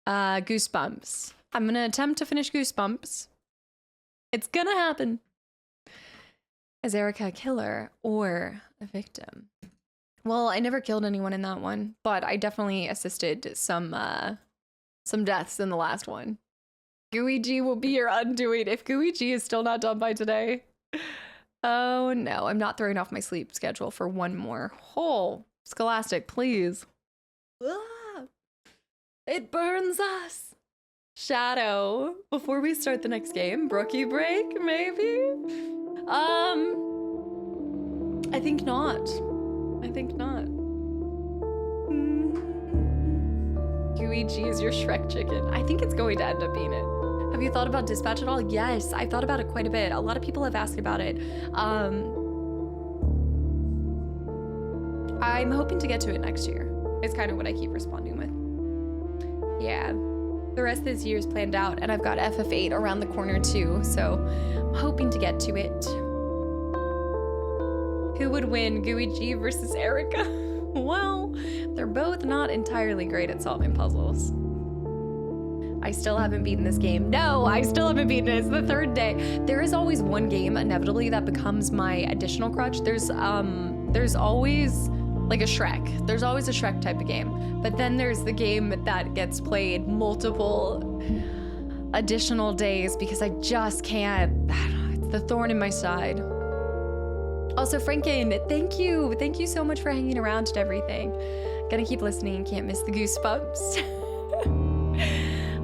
Goosebumps. I'm gonna attempt to finish Goosebumps. It's gonna happen. Is Erica a killer or a victim? Well, I never killed anyone in that one, but I definitely assisted some deaths in the last one. Gooey G will be your undoing if Gooey G is still not done by today. Oh no, I'm not throwing off my sleep schedule for one more. Oh, Scholastic, please. Ah, it burns us. Shadow, before we start the next game, Brookie break, maybe? I think not. I think not. Gooey G is your Shrek chicken. I think it's going to end up being it. Have you thought about dispatch at all? Yes, I've thought about it quite a bit. A lot of people have asked about it. I'm hoping to get to it next year. It's kind of what I keep responding with. Yeah, the rest of this year is planned out, and I've got FF8 around the corner too, so I'm hoping to get to it. Who would win, Gooey G versus Erica? Well, they're both not entirely great at solving puzzles. I still haven't beaten this game. No, I still haven't beaten it. It's the third day. There is always one game inevitably that becomes my additional crutch. There's always like a Shrek. There's always a Shrek type of game. But then there's the game that gets played multiple additional days because I just can't. It's the thorn in my side. Also, Franken, thank you. Thank you so much for hanging around and everything. Gonna keep listening. Can't miss the Goosebumps.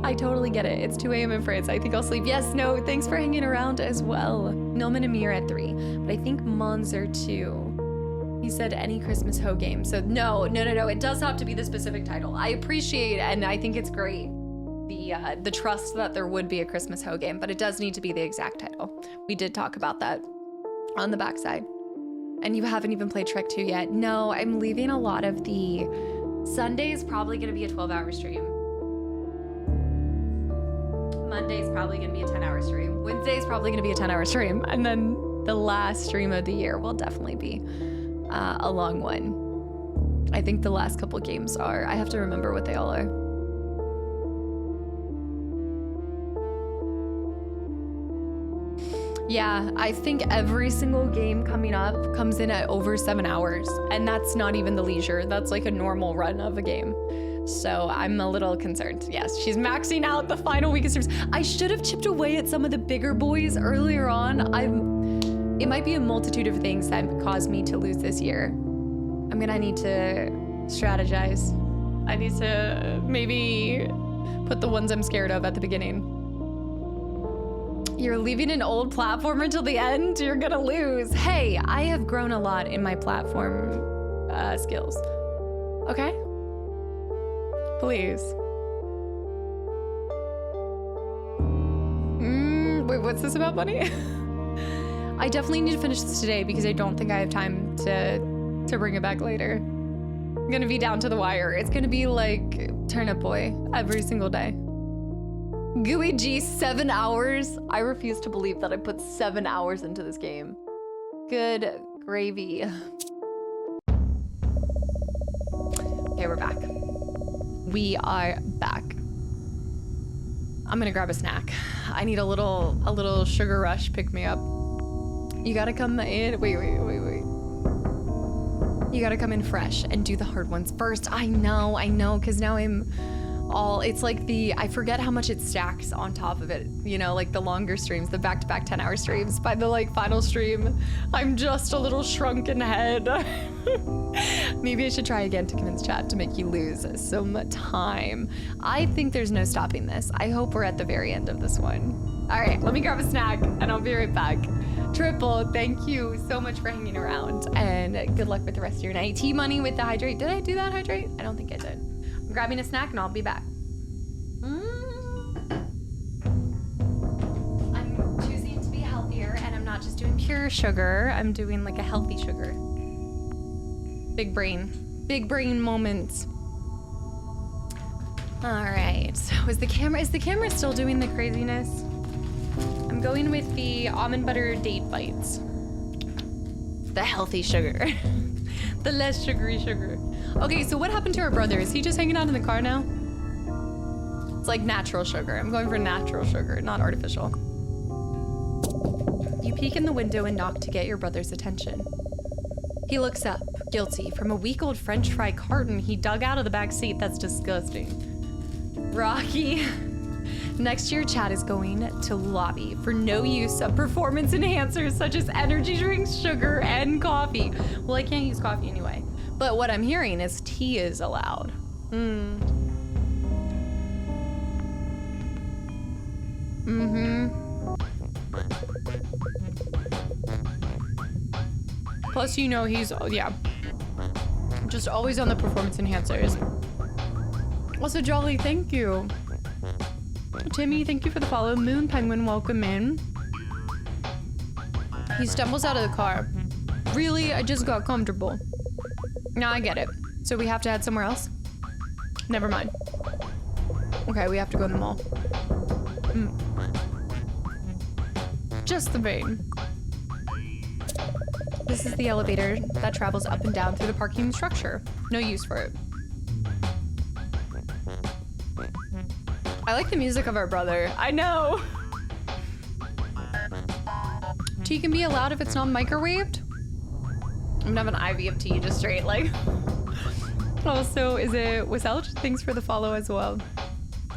I totally get it. It's 2 a.m. in France. I think I'll sleep. Yes, no, thanks for hanging around as well. Noman Amir at 3, but I think Monzer 2. He said any Christmas Ho game. So no. It does have to be the specific title. I appreciate and I think it's great the trust that there would be a Christmas Ho game, but it does need to be the exact title. We did talk about that on the backside. And you haven't even played Shrek 2 yet. No, I'm leaving a lot of the Sunday's probably gonna be a 12-hour stream. Monday's probably gonna be a 10-hour stream. Wednesday's probably gonna be a 10-hour stream. And then the last stream of the year will definitely be a long one. I think the last couple games are. I have to remember what they all are. Yeah, I think every single game coming up comes in at over 7 hours. And that's not even the leisure. That's like a normal run of a game. So I'm a little concerned. Yes, she's maxing out the final week of streams. I should have chipped away at some of the bigger boys earlier on. It might be a multitude of things that caused me to lose this year. I'm gonna need to strategize. I need to maybe put the ones I'm scared of at the beginning. You're leaving an old platformer until the end? You're gonna lose. Hey, I have grown a lot in my platform skills. Okay? Please. Wait, what's this about, bunny? I definitely need to finish this today because I don't think I have time to bring it back later. I'm gonna be down to the wire. It's gonna be like Turnip Boy every single day. Gooey G, 7 hours? I refuse to believe that I put 7 hours into this game. Good gravy. Okay, we're back. We are back. I'm gonna grab a snack. I need a little sugar rush pick me up. You gotta come in, wait. You gotta come in fresh and do the hard ones first. I know, because now it's like I forget how much it stacks on top of it. You know, like the longer streams, the back-to-back 10-hour streams. By the like final stream, I'm just a little shrunken head. Maybe I should try again to convince chat to make you lose some time. I think there's no stopping this. I hope we're at the very end of this one. All right, let me grab a snack and I'll be right back. Triple, thank you so much for hanging around and good luck with the rest of your night. T-Money with the hydrate. Did I do that hydrate? I don't think I did. I'm grabbing a snack and I'll be back. I'm choosing to be healthier and I'm not just doing pure sugar. I'm doing like a healthy sugar. Big brain moments. All right, is the camera still doing the craziness? I'm going with the almond butter date bites. The healthy sugar. The less sugary sugar. Okay, so what happened to our brother? Is he just hanging out in the car now? like natural sugar. I'm going for natural sugar, not artificial. You peek in the window and knock to get your brother's attention. He looks up, guilty, from a week-old French fry carton he dug out of the back seat. That's disgusting. Rocky. Next year, Chad is going to lobby for no use of performance enhancers such as energy drinks, sugar, and coffee. Well, I can't use coffee anyway. But what I'm hearing is tea is allowed. Plus, you know, he's, yeah, just always on the performance enhancers. Also, Jolly, thank you. Timmy, thank you for the follow. Moon Penguin, welcome in. He stumbles out of the car. Really? I just got comfortable. Now I get it. So we have to head somewhere else? Never mind. Okay, we have to go in the mall. Just the vein. This is the elevator that travels up and down through the parking structure. No use for it. I like the music of our brother. I know. Tea can be allowed if it's not microwaved. I'm gonna have an IV of tea, just straight like. Also, is it Without? Thanks for the follow as well.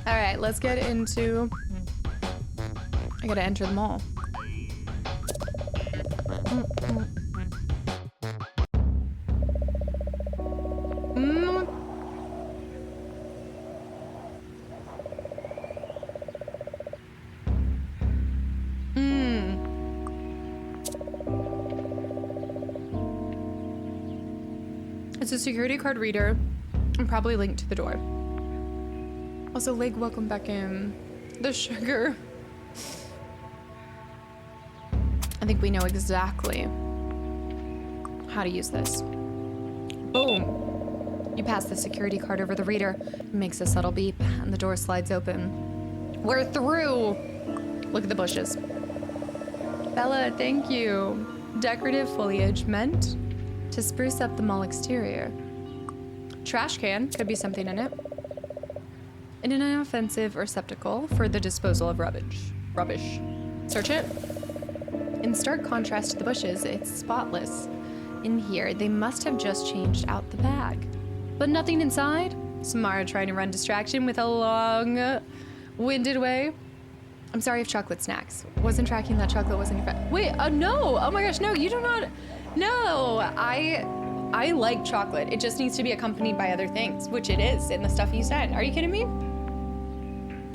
All right, let's get into. I gotta enter the mall. It's a security card reader and probably linked to the door. Also, Leg, welcome back in. The sugar. I think we know exactly how to use this. Boom. You pass the security card over the reader. It makes a subtle beep and the door slides open. We're through. Look at the bushes. Bella, thank you. Decorative foliage meant to spruce up the mall exterior. Trash can, could be something in it. In an inoffensive receptacle for the disposal of rubbish. Search it. In stark contrast to the bushes, it's spotless. In here, they must have just changed out the bag. But nothing inside? Samara trying to run distraction with a long-winded way. I'm sorry if chocolate snacks. Wasn't tracking that chocolate wasn't your friend. Wait, no! Oh my gosh, no, you do not. No, I like chocolate. It just needs to be accompanied by other things, which it is in the stuff you sent. Are you kidding me?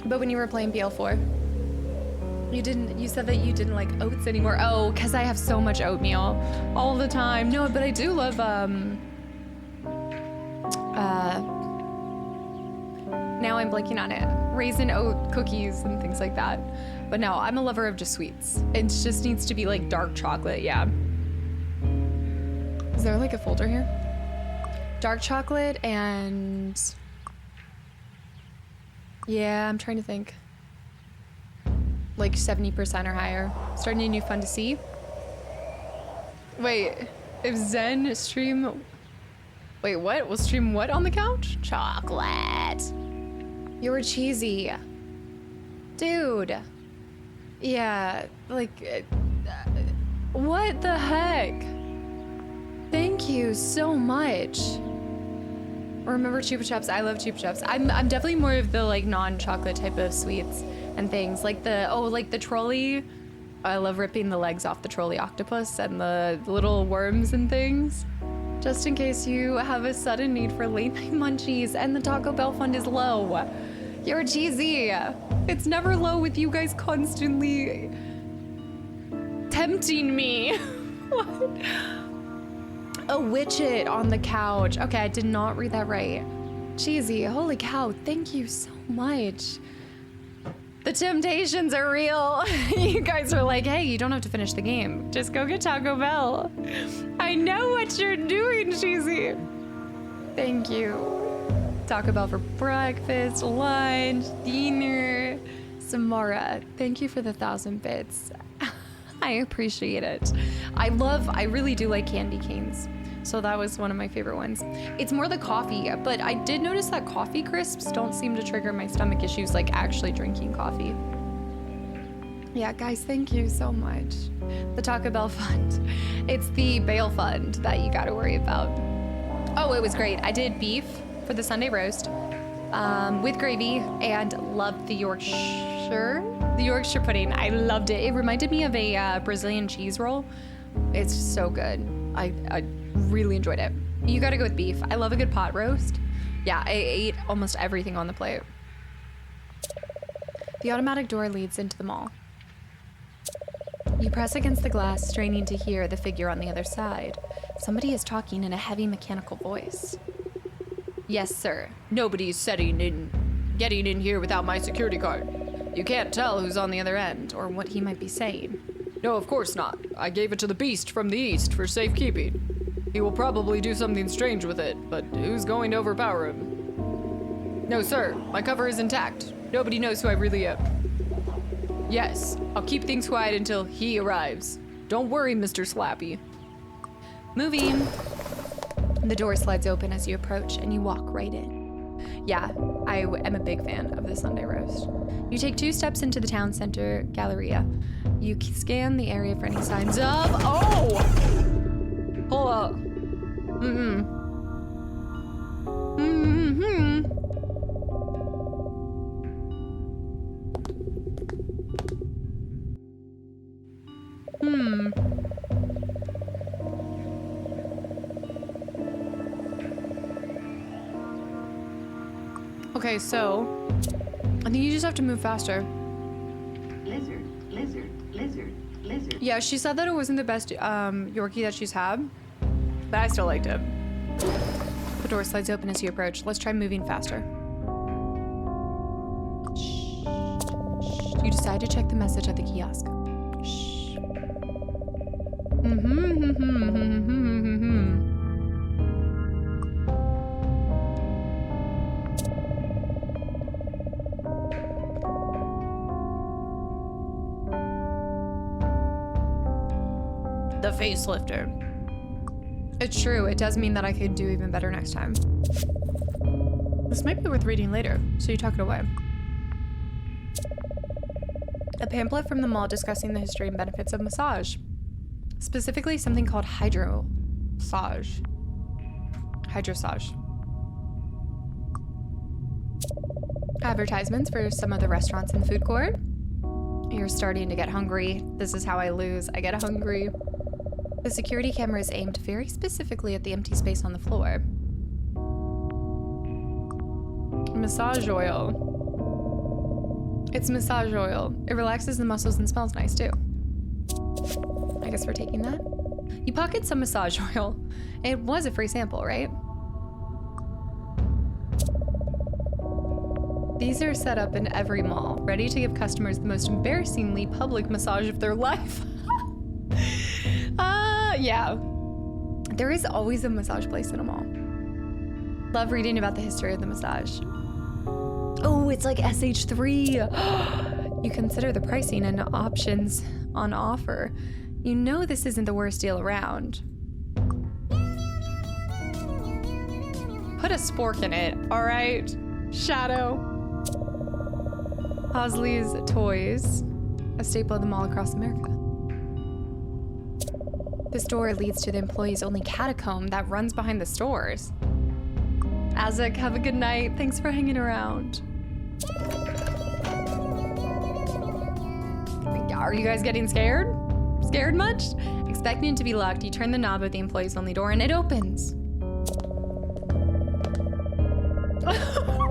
But when you were playing BL4, you said that you didn't like oats anymore. Oh, because I have so much oatmeal all the time. No, but I do love, now I'm blanking on it. Raisin oat cookies and things like that. But no, I'm a lover of just sweets. It just needs to be like dark chocolate, yeah. Is there like a folder here? Dark chocolate and... Yeah, I'm trying to think. Like 70% or higher. Starting a new fun to see. Wait, if Zen stream... Wait, what? We'll stream what on the couch? Chocolate. You're cheesy. Dude. Yeah, like... what the heck? Thank you so much. Remember Chupa Chups? I love Chupa Chups. I'm definitely more of the like non-chocolate type of sweets and things. Like the trolley. I love ripping the legs off the trolley octopus and the little worms and things. Just in case you have a sudden need for late night munchies and the Taco Bell fund is low. You're cheesy. It's never low with you guys constantly tempting me. What? A widget on the couch. Okay, I did not read that right. Cheesy, holy cow, thank you so much. The temptations are real. You guys are like, hey, you don't have to finish the game. Just go get Taco Bell. I know what you're doing, Cheesy. Thank you. Taco Bell for breakfast, lunch, dinner. Samara, thank you for the 1,000 bits. I appreciate it. I really do like candy canes. So that was one of my favorite ones. It's more the coffee, but I did notice that coffee crisps don't seem to trigger my stomach issues like actually drinking coffee. Yeah, guys, thank you so much. The Taco Bell fund. It's the bail fund that you gotta worry about. Oh, it was great. I did beef for the Sunday roast with gravy and loved the Yorkshire pudding. I loved it. It reminded me of a Brazilian cheese roll. It's so good. I really enjoyed it. You gotta go with beef. I love a good pot roast. Yeah, I ate almost everything on the plate. The automatic door leads into the mall. You press against the glass, straining to hear the figure on the other side. Somebody is talking in a heavy mechanical voice. Yes, sir. Nobody's getting in here without my security card. You can't tell who's on the other end, or what he might be saying. No, of course not. I gave it to the beast from the east for safekeeping. He will probably do something strange with it, but who's going to overpower him? No, sir. My cover is intact. Nobody knows who I really am. Yes, I'll keep things quiet until he arrives. Don't worry, Mr. Slappy. Moving. The door slides open as you approach, and you walk right in. Yeah, I am a big fan of the Sunday roast. You take 2 steps into the town center Galleria. You scan the area for any signs of... Oh! Hold up. Okay, so I think you just have to move faster. Lizard. Yeah, she said that it wasn't the best Yorkie that she's had, but I still liked it. The door slides open as you approach. Let's try moving faster. Shh. You decide to check the message at the kiosk. Shh. The facelifter. It's true, it does mean that I could do even better next time. This might be worth reading later, so you tuck it away. A pamphlet from the mall discussing the history and benefits of massage. Specifically, something called hydromassage. Advertisements for some of the restaurants in the food court. You're starting to get hungry. This is how I lose. I get hungry. The security camera is aimed very specifically at the empty space on the floor. Massage oil. It's massage oil. It relaxes the muscles and smells nice too. I guess we're taking that. You pocket some massage oil. It was a free sample, right? These are set up in every mall, ready to give customers the most embarrassingly public massage of their life. Yeah. There is always a massage place in a mall. Love reading about the history of the massage. Oh, it's like SH3. You consider the pricing and options on offer. You know this isn't the worst deal around. Put a spork in it, all right? Shadow. Hosley's Toys, a staple of the mall across America. This door leads to the employees-only catacomb that runs behind the stores. Azek, have a good night. Thanks for hanging around. Are you guys getting scared? Scared much? Expecting it to be locked, you turn the knob of the employees-only door and it opens.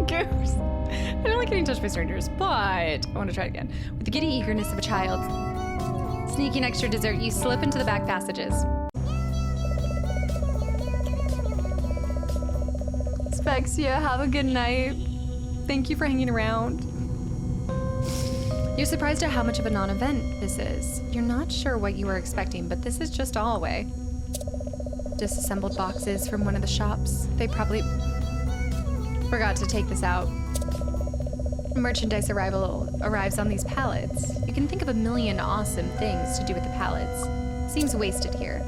Goose. I don't like getting touched by strangers, but I want to try it again. With the giddy eagerness of a child. Sneaking extra dessert, you slip into the back passages. Spexia, have a good night. Thank you for hanging around. You're surprised at how much of a non-event this is. You're not sure what you were expecting, but this is just a hallway. Disassembled boxes from one of the shops. They probably forgot to take this out. Merchandise arrives on these pallets. You can think of a million awesome things to do with the pallets. Seems wasted here.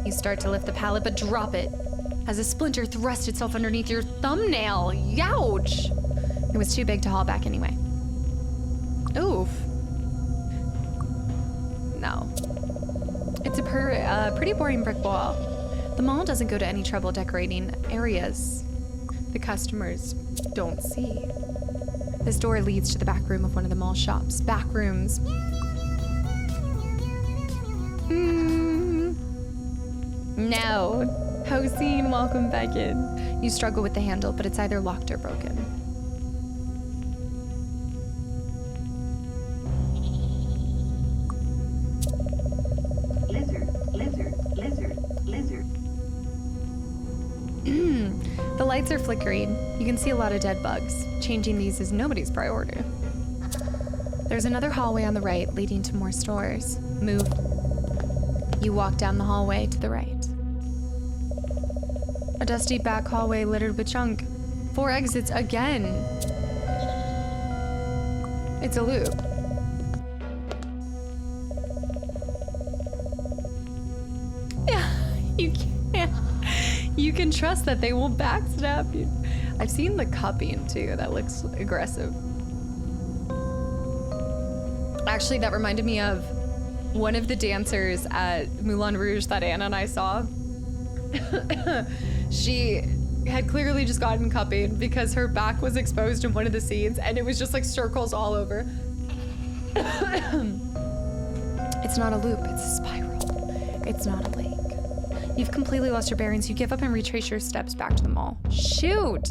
You start to lift the pallet, but drop it as a splinter thrusts itself underneath your thumbnail. Youch! It was too big to haul back anyway. Oof. No. It's a pretty boring brick wall. The mall doesn't go to any trouble decorating areas the customers don't see. This door leads to the back room of one of the mall shops. Back rooms. No. Hosine, welcome back in. You struggle with the handle, but it's either locked or broken. Lizard. The lights are flickering. You can see a lot of dead bugs. Changing these is nobody's priority. There's another hallway on the right leading to more stores. Move. You walk down the hallway to the right. A dusty back hallway littered with junk. 4 exits again. It's a loop. Yeah, you can trust that they won't backstab you. I've seen the cupping too. That looks aggressive. Actually, that reminded me of one of the dancers at Moulin Rouge that Anna and I saw. She had clearly just gotten cupping because her back was exposed in one of the scenes and it was just like circles all over. It's not a loop, it's a spiral. It's not a lake. You've completely lost your bearings. You give up and retrace your steps back to the mall. Shoot!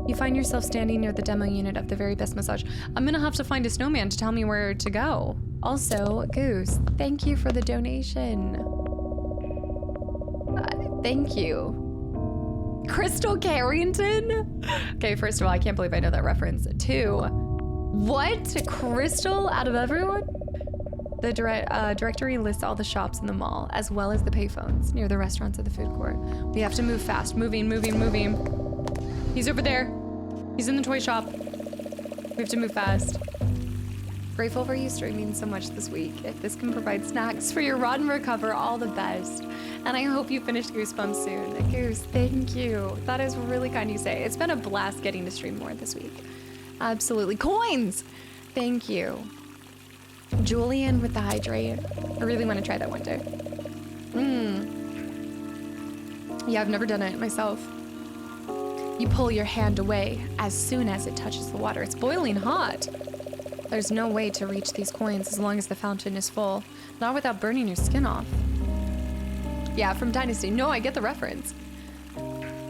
You find yourself standing near the demo unit of the very best massage. I'm gonna have to find a snowman to tell me where to go. Also, Goose, thank you for the donation. Thank you. Crystal Carrington? Okay, first of all, I can't believe I know that reference. 2, what? Crystal out of everyone? The directory lists all the shops in the mall, as well as the payphones near the restaurants at the food court. We have to move fast. Moving. He's over there. He's in the toy shop. We have to move fast. Grateful for you streaming so much this week. If this can provide snacks for your rod and recover, all the best. And I hope you finish Goosebumps soon. Goose, thank you. That is really kind you say. It's been a blast getting to stream more this week. Absolutely. Coins! Thank you. Julian with the hydrate. I really want to try that one day. Yeah, I've never done it myself. You pull your hand away as soon as it touches the water. It's boiling hot. There's no way to reach these coins as long as the fountain is full. Not without burning your skin off. Yeah, from Dynasty. No, I get the reference.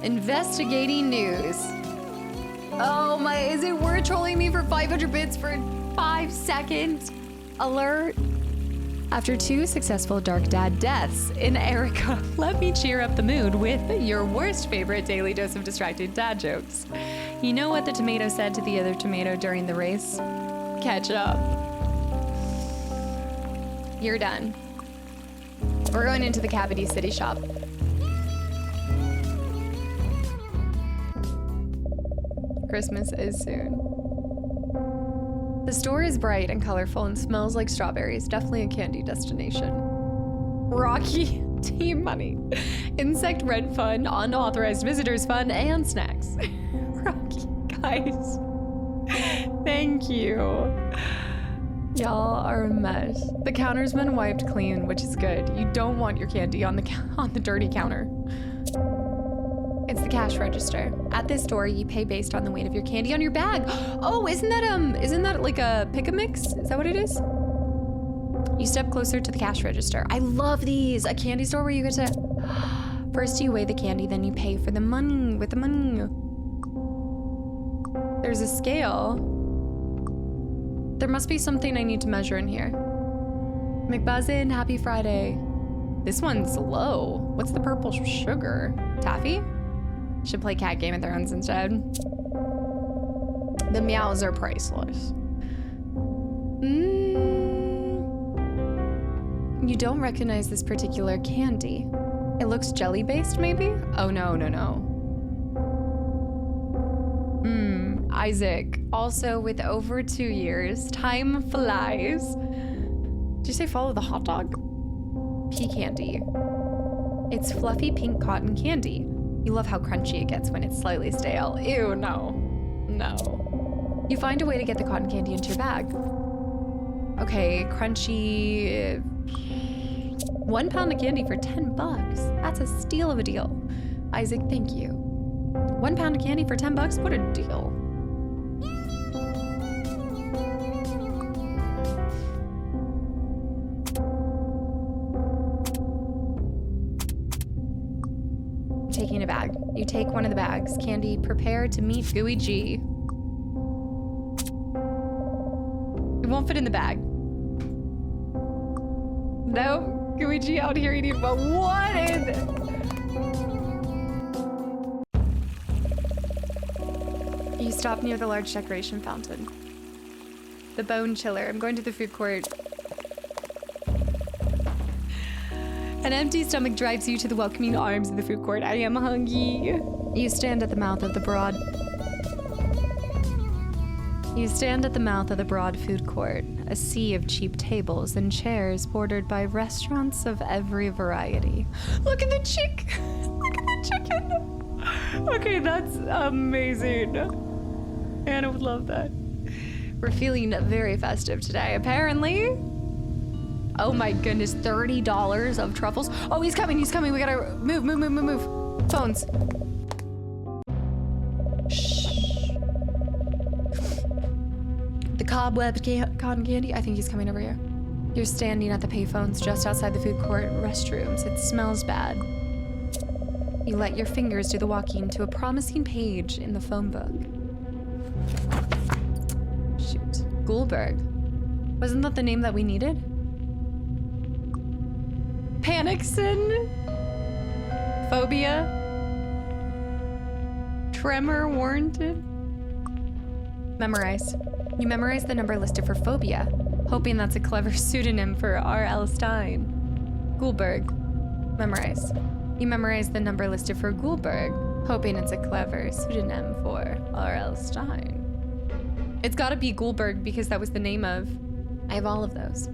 Investigating news. Oh my, is it worth trolling me for 500 bits for 5 seconds? Alert. After 2 successful Dark Dad deaths in Erica, let me cheer up the mood with your worst favorite daily dose of distracted dad jokes. You know what the tomato said to the other tomato during the race? Catch up. You're done. We're going into the Cavity City shop. Christmas is soon. The store is bright and colorful and smells like strawberries. Definitely a candy destination. Rocky Team Money. Insect Rent Fund, Unauthorized Visitors Fund, and snacks. Rocky, guys. Thank you. Y'all are a mess. The counter's been wiped clean, which is good. You don't want your candy on the dirty counter. It's the cash register. At this store, you pay based on the weight of your candy on your bag. Oh, isn't that like a pick-a-mix? Is that what it is? You step closer to the cash register. I love these. A candy store where you get to... First you weigh the candy, then you pay for the money with the money. There's a scale. There must be something I need to measure in here. McBuzzin, happy Friday. This one's low. What's the purple sugar? Taffy? Should play Cat Game of Thrones instead. The meows are priceless. You don't recognize this particular candy. It looks jelly-based, maybe? Oh, no. Isaac, also with over 2 years. Time flies. Did you say follow the hot dog? Pea candy. It's fluffy pink cotton candy. You love how crunchy it gets when it's slightly stale. Ew, no. No. You find a way to get the cotton candy into your bag. Okay, crunchy. 1 pound of candy for 10 bucks. That's a steal of a deal. Isaac, thank you. 1 pound of candy for 10 bucks? What a deal. Taking a bag. You take one of the bags. Candy, prepare to meet Gooey G. It won't fit in the bag. No, Gooey G out here eating, but what is it? You stop near the large decoration fountain. The bone chiller. I'm going to the food court. An empty stomach drives you to the welcoming arms of the food court. I am hungry. You stand at the mouth of the broad food court, a sea of cheap tables and chairs bordered by restaurants of every variety. Look at the chick! Look at the chicken! Okay, that's amazing. Anna would love that. We're feeling very festive today, apparently. Oh my goodness, $30 of truffles. Oh, he's coming, we gotta move. Phones. Shh. The cobweb cotton candy, I think he's coming over here. You're standing at the payphones just outside the food court restrooms. It smells bad. You let your fingers do the walking to a promising page in the phone book. Shoot, Goldberg. Wasn't that the name that we needed? Panicsin, phobia, tremor warranted. Memorize. You memorize the number listed for phobia, hoping that's a clever pseudonym for R.L. Stein. Goldberg. Memorize. You memorize the number listed for Goldberg, hoping it's a clever pseudonym for R.L. Stein. It's gotta be Goldberg because that was the name of. I have all of those.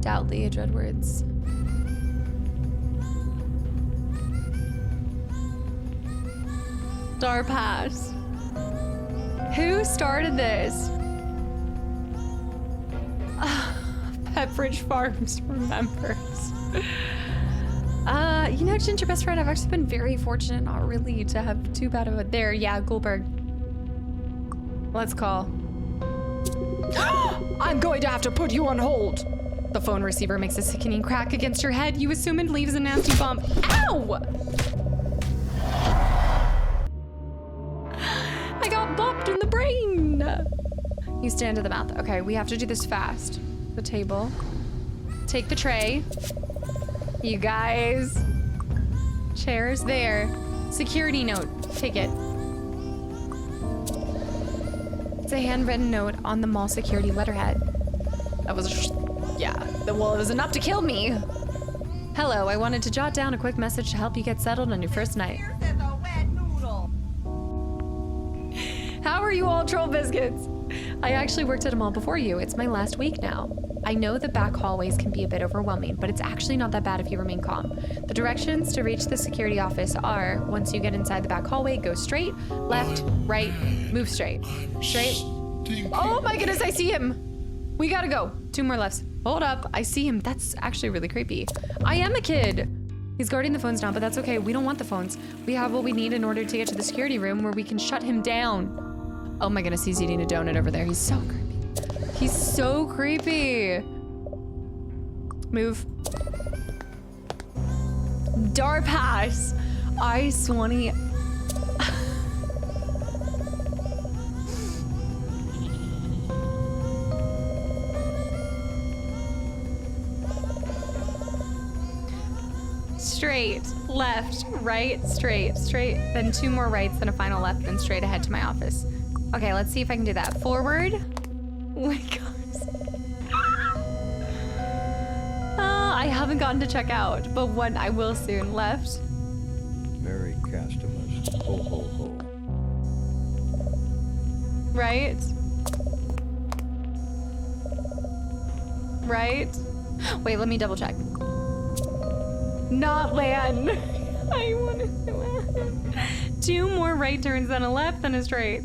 Doubtly, Dreadwords. Star Pass. Who started this? Pepperidge Farms remembers. You know, Ginger Best Friend, I've actually been very fortunate not really to have too bad of a there. Yeah, Goldberg. Let's call. I'm going to have to put you on hold. The phone receiver makes a sickening crack against your head. You assume it leaves a nasty bump. Ow! I got bopped in the brain. You stand at the mouth. Okay, we have to do this fast. The table. Take the tray. You guys. Chairs there. Security note. Take it. It's a handwritten note on the mall security letterhead. That was, yeah. Well, it was enough to kill me. Hello, I wanted to jot down a quick message to help you get settled on your first night. How are you all, troll biscuits? I actually worked at a mall before you. It's my last week now. I know the back hallways can be a bit overwhelming, but it's actually not that bad if you remain calm. The directions to reach the security office are, once you get inside the back hallway, go straight, left, right, move straight. Straight. Oh my goodness, I see him. We gotta go. 2 more lefts. Hold up, I see him. That's actually really creepy. I am a kid. He's guarding the phones now, but that's okay. We don't want the phones. We have what we need in order to get to the security room where we can shut him down. Oh my goodness, he's eating a donut over there. He's so creepy. He's so creepy. Move. Darpass. I Swanee. Straight, left, right, straight, straight, then 2 more rights, then a final left, then straight ahead to my office. Okay, let's see if I can do that. Forward. Oh my gosh. I haven't gotten to check out, but one I will soon. Left. Merry Kastaclysm. Ho, ho, ho. Right. Right. Wait, let me double check. Not land. I want to land. 2 more right turns, then a left, then a straight.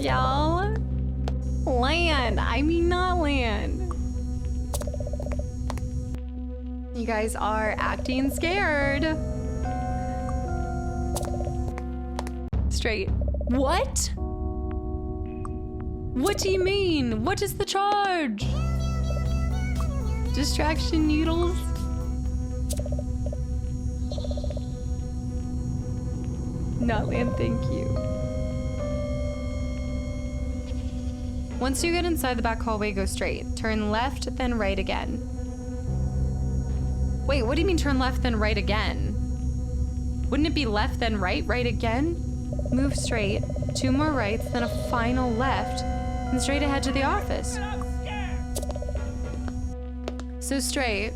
Y'all. Land. I mean not land. You guys are acting scared. Straight. What? What do you mean? What is the charge? Distraction needles? Not land, thank you. Once you get inside the back hallway, go straight. Turn left, then right again. Wait, what do you mean turn left, then right again? Wouldn't it be left, then right, right again? Move straight, 2 more rights, then a final left, and straight ahead to the office. So straight.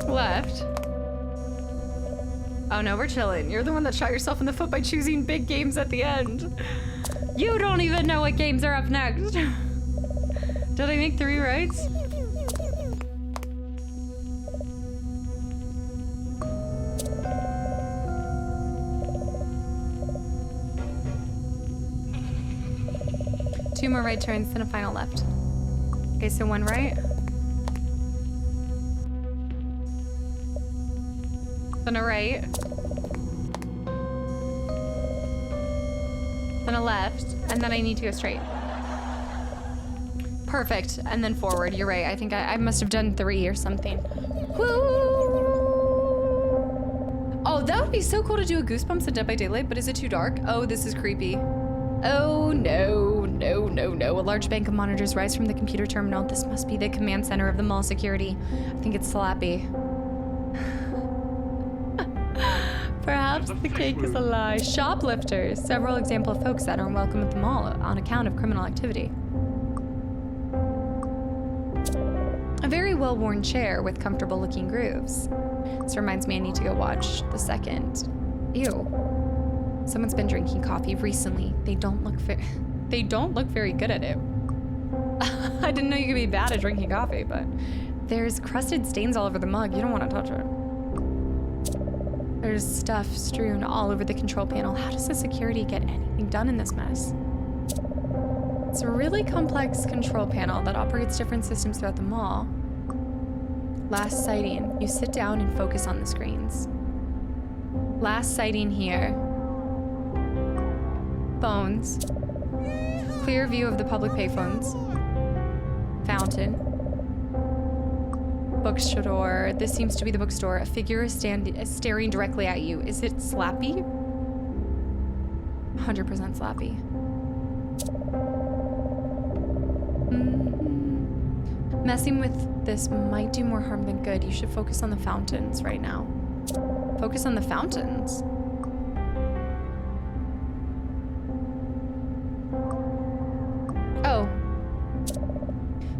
Left. Oh no, we're chilling. You're the one that shot yourself in the foot by choosing big games at the end. You don't even know what games are up next. Did I make 3 rights? Two more right turns, then a final left. Okay, so 1 right. Then a right. Then a left, and then I need to go straight. Perfect, and then forward, you're right. I think I must have done 3 or something. Woo! Oh, that would be so cool to do a Goosebumps and Dead by Daylight, but is it too dark? Oh, this is creepy. Oh, no, no, no, no. A large bank of monitors rise from the computer terminal. This must be the command center of the mall security. I think it's Slappy. Perhaps the cake is a lie. Shoplifters. Several example of folks that aren't welcome at the mall on account of criminal activity. A very well-worn chair with comfortable-looking grooves. This reminds me I need to go watch the second. Ew. Someone's been drinking coffee recently. They don't look very good at it. I didn't know you could be bad at drinking coffee, but there's crusted stains all over the mug. You don't want to touch it. There's stuff strewn all over the control panel. How does the security get anything done in this mess? It's a really complex control panel that operates different systems throughout the mall. Last sighting. You sit down and focus on the screens. Last sighting here. Phones. Clear view of the public payphones. Fountain. Bookstore. This seems to be the bookstore. A figure is staring directly at you. Is it Slappy? 100% Slappy. Messing with this might do more harm than good. You should focus on the fountains right now. Focus on the fountains. Oh.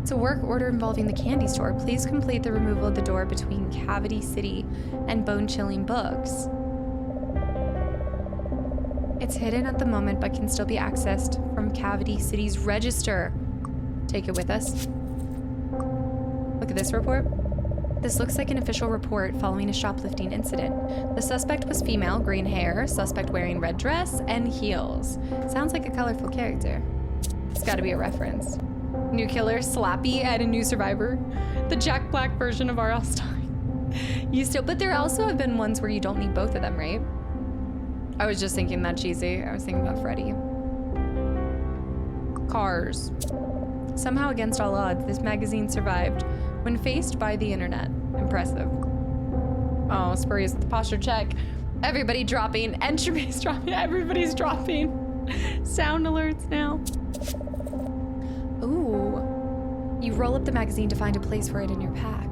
It's a work order involving the candy store. Please complete the removal of the door between Cavity City and Bone Chilling Books. It's hidden at the moment, but can still be accessed from Cavity City's register. Take it with us. Look at this report. This looks like an official report following a shoplifting incident. The suspect was female, green hair, suspect wearing red dress, and heels. Sounds like a colorful character. It's gotta be a reference. New killer, Slappy, and a new survivor. The Jack Black version of R.L. Stein. But there also have been ones where you don't need both of them, right? I was just thinking that cheesy. I was thinking about Freddy. Cars. Somehow against all odds, this magazine survived when faced by the internet. Impressive. Oh, Spurrier with the posture check. Everybody dropping. Entropy's dropping. Everybody's dropping. Sound alerts now. Ooh. You roll up the magazine to find a place for it in your pack.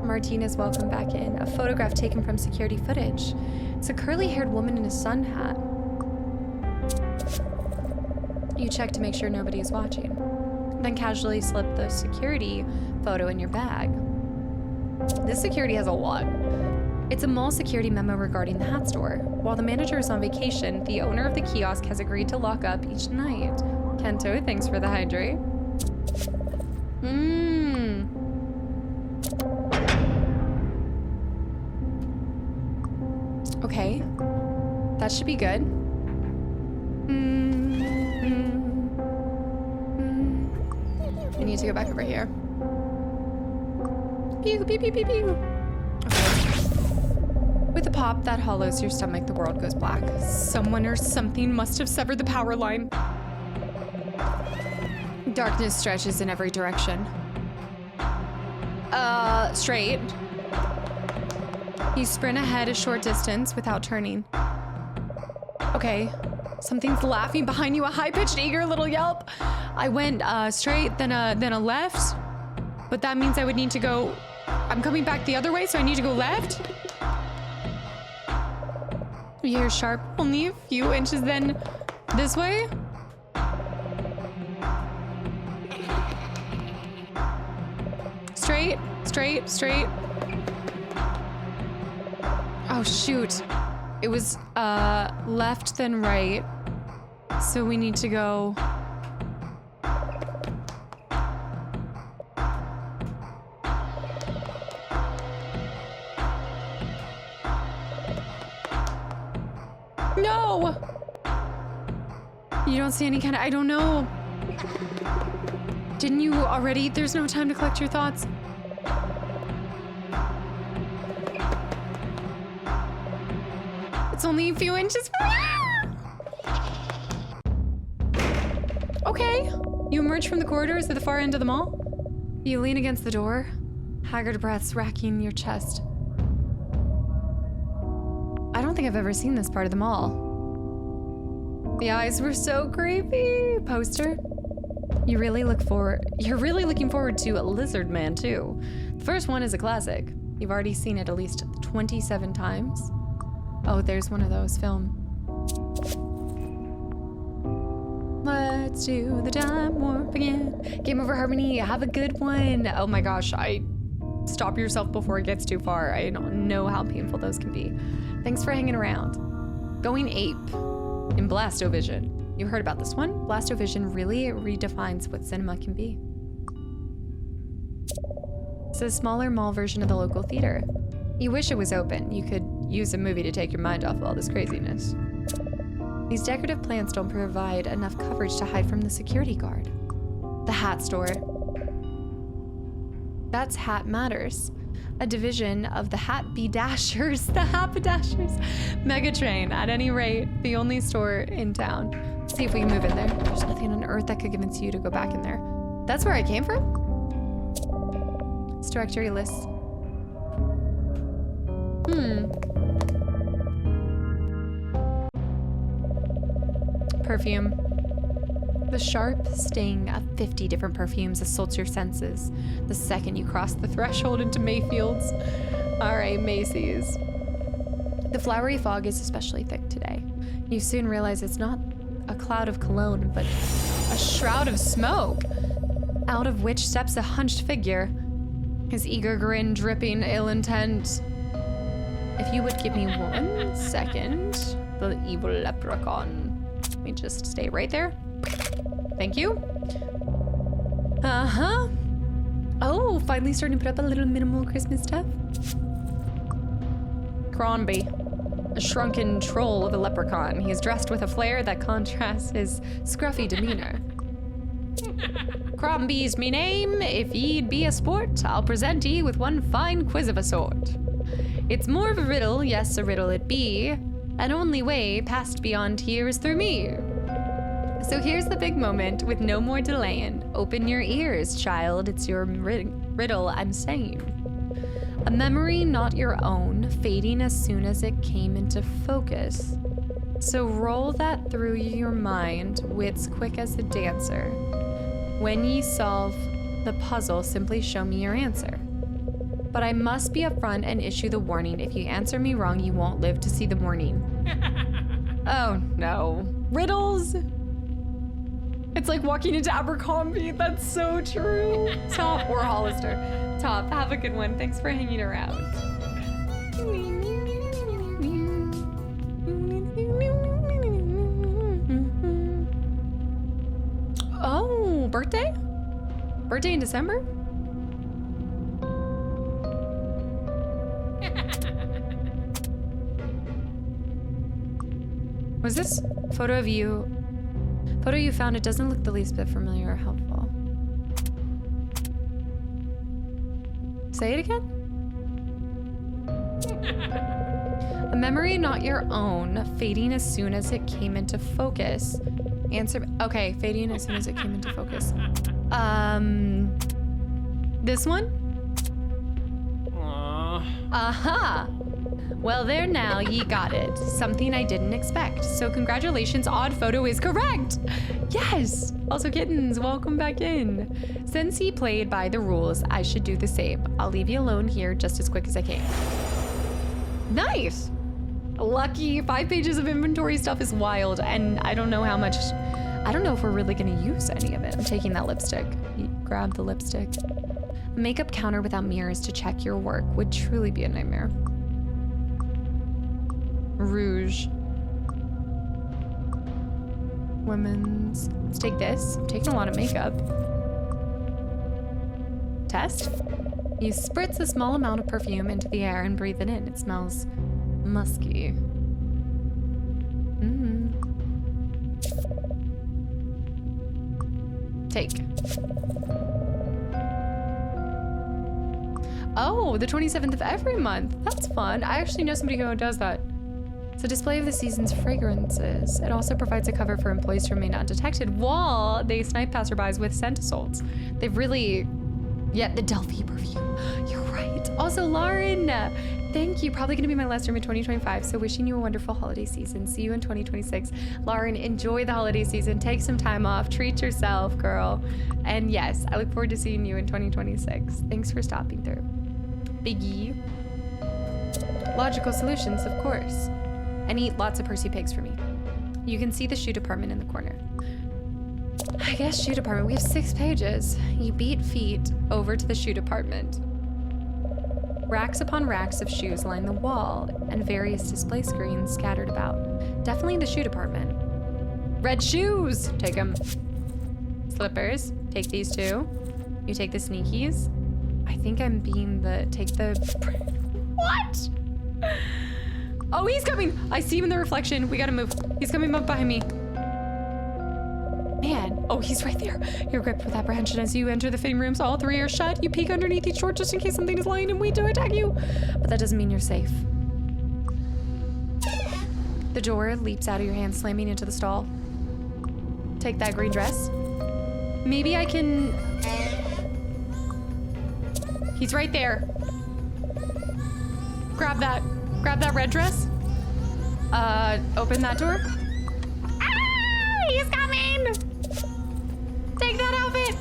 Martinez, welcome back in. A photograph taken from security footage. It's a curly-haired woman in a sun hat. You check to make sure nobody is watching. Then casually slip the security photo in your bag. This security has a lot. It's a mall security memo regarding the hat store. While the manager is on vacation, the owner of the kiosk has agreed to lock up each night. Kento, thanks for the hydrate. Okay. That should be good. I need to go back over here. Pew, pew, pew, pew, pew. Okay. With a pop that hollows your stomach, the world goes black. Someone or something must have severed the power line. Darkness stretches in every direction. Straight. You sprint ahead a short distance without turning. Okay. Something's laughing behind you, a high-pitched, eager little yelp. I went straight, then a left. But that means I would need to go... I'm coming back the other way, so I need to go left? You're sharp, only a few inches, then this way? Straight, straight, straight. Oh, shoot. It was left, then right. So we need to go... No! You don't see any kind of... I don't know. Didn't you already? There's no time to collect your thoughts. It's only a few inches. Okay. You emerge from the corridors at the far end of the mall. You lean against the door, haggard breaths racking your chest. I don't think I've ever seen this part of the mall. The eyes were so creepy. Poster. You're really looking forward to a Lizard Man too. The first one is a classic. You've already seen it at least 27 times. Oh, there's one of those. Film. Let's do the time warp again. Game over, Harmony. Have a good one. Oh my gosh, stop yourself before it gets too far. I don't know how painful those can be. Thanks for hanging around. Going ape in Blastovision. You heard about this one? Blastovision really redefines what cinema can be. It's a smaller mall version of the local theater. You wish it was open. You could use a movie to take your mind off of all this craziness. These decorative plants don't provide enough coverage to hide from the security guard. The hat store. That's Hat Matters, a division of the Hat-B-Dashers, the Haberdashers Megatrain. At any rate, the only store in town. Let's see if we can move in there. There's nothing on earth that could convince you to go back in there. That's where I came from? It's directory list. Perfume. The sharp sting of 50 different perfumes assaults your senses the second you cross the threshold into Mayfield's. All right, Macy's. The flowery fog is especially thick today. You soon realize it's not a cloud of cologne, but a shroud of smoke, out of which steps a hunched figure, his eager grin dripping ill intent. If you would give me 1 second, the evil leprechaun. Let me just stay right there. Thank you. Uh-huh. Oh, finally starting to put up a little minimal Christmas stuff. Crombie, a shrunken troll of a leprechaun. He is dressed with a flair that contrasts his scruffy demeanor. Crombie's me name. If ye'd be a sport, I'll present ye with one fine quiz of a sort. It's more of a riddle, yes, a riddle it be, and only way past beyond here is through me. So here's the big moment with no more delaying. Open your ears, child, it's your riddle I'm saying. A memory not your own, fading as soon as it came into focus. So roll that through your mind, wits quick as a dancer. When ye solve the puzzle, simply show me your answer. But I must be upfront and issue the warning. If you answer me wrong, you won't live to see the morning. Oh no. Riddles? It's like walking into Abercrombie. That's so true. Top or Hollister. Top, have a good one. Thanks for hanging around. Oh, birthday? Birthday in December? Was this photo of you? Photo you found, it doesn't look the least bit familiar or helpful. Say it again? A memory not your own, fading as soon as it came into focus. Answer, okay, fading as soon as it came into focus. This one? Aha! Well, there now, ye got it. Something I didn't expect. So congratulations, odd photo is correct. Yes! Also, kittens, welcome back in. Since he played by the rules, I should do the same. I'll leave you alone here just as quick as I can. Nice! Lucky, 5 pages of inventory stuff is wild, and I don't know how much, I don't know if we're really gonna use any of it. I'm taking that lipstick. You grab the lipstick. A makeup counter without mirrors to check your work would truly be a nightmare. Rouge. Women's. Let's take this. I'm taking a lot of makeup. Test. You spritz a small amount of perfume into the air and breathe it in. It smells musky. Take. Oh, the 27th of every month. That's fun. I actually know somebody who does that. It's a display of the season's fragrances. It also provides a cover for employees to remain undetected while they snipe passerbys with scent assaults. They've really... Yeah, the Delphi perfume. You're right. Also, Lauren, thank you. Probably gonna be my last room in 2025, so wishing you a wonderful holiday season. See you in 2026. Lauren, enjoy the holiday season. Take some time off. Treat yourself, girl. And yes, I look forward to seeing you in 2026. Thanks for stopping through. Biggie. Logical solutions, of course. And eat lots of Percy pigs for me. You can see the shoe department in the corner. I guess shoe department, we have 6 pages. You beat feet over to the shoe department. Racks upon racks of shoes line the wall and various display screens scattered about. Definitely the shoe department. Red shoes, take them. Slippers, take these too. You take the sneakies. I think I'm being take the, what? Oh, he's coming. I see him in the reflection. We gotta move. He's coming up behind me. Man. Oh, he's right there. You're gripped with apprehension as you enter the fitting rooms. All 3 are shut. You peek underneath each door just in case something is lying in wait to attack you. But that doesn't mean you're safe. The door leaps out of your hand, slamming into the stall. Take that green dress. Maybe I can... He's right there. Grab that. Grab that red dress. Open that door. Ah! He's coming! Take that outfit!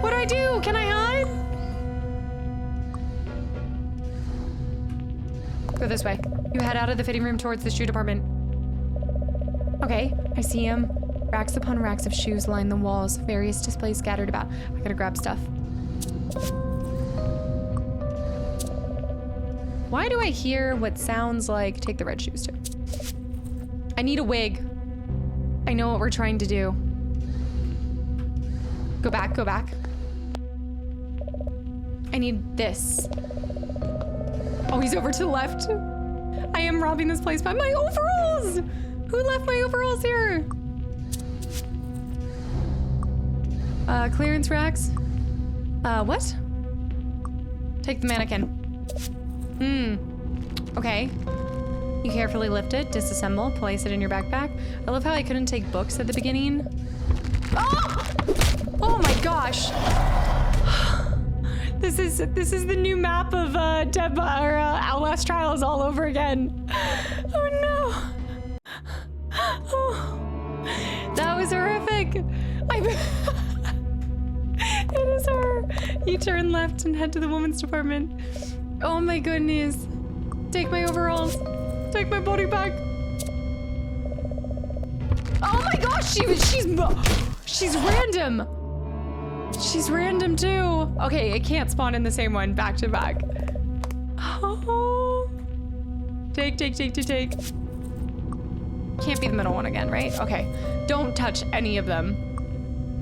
What do I do? Can I hide? Go this way. You head out of the fitting room towards the shoe department. Okay, I see him. Racks upon racks of shoes line the walls, various displays scattered about. I gotta grab stuff. Why do I hear what sounds like take the red shoes too? I need a wig. I know what we're trying to do. Go back, go back. I need this. Oh, he's over to the left. I am robbing this place by my overalls. Who left my overalls here? Clearance racks. What? Take the mannequin. Okay. You carefully lift it, disassemble, place it in your backpack. I love how I couldn't take books at the beginning. Oh! Oh my gosh! This is the new map of Outlast Trials all over again. Oh no! Oh, that was horrific. It is her. You turn left and head to the women's department. Oh my goodness. Take my overalls. Take my body bag. Oh my gosh, she's random. She's random too. Okay, it can't spawn in the same one back to back. Oh Oh. Take. Can't be the middle one again, right? Okay. Don't touch any of them.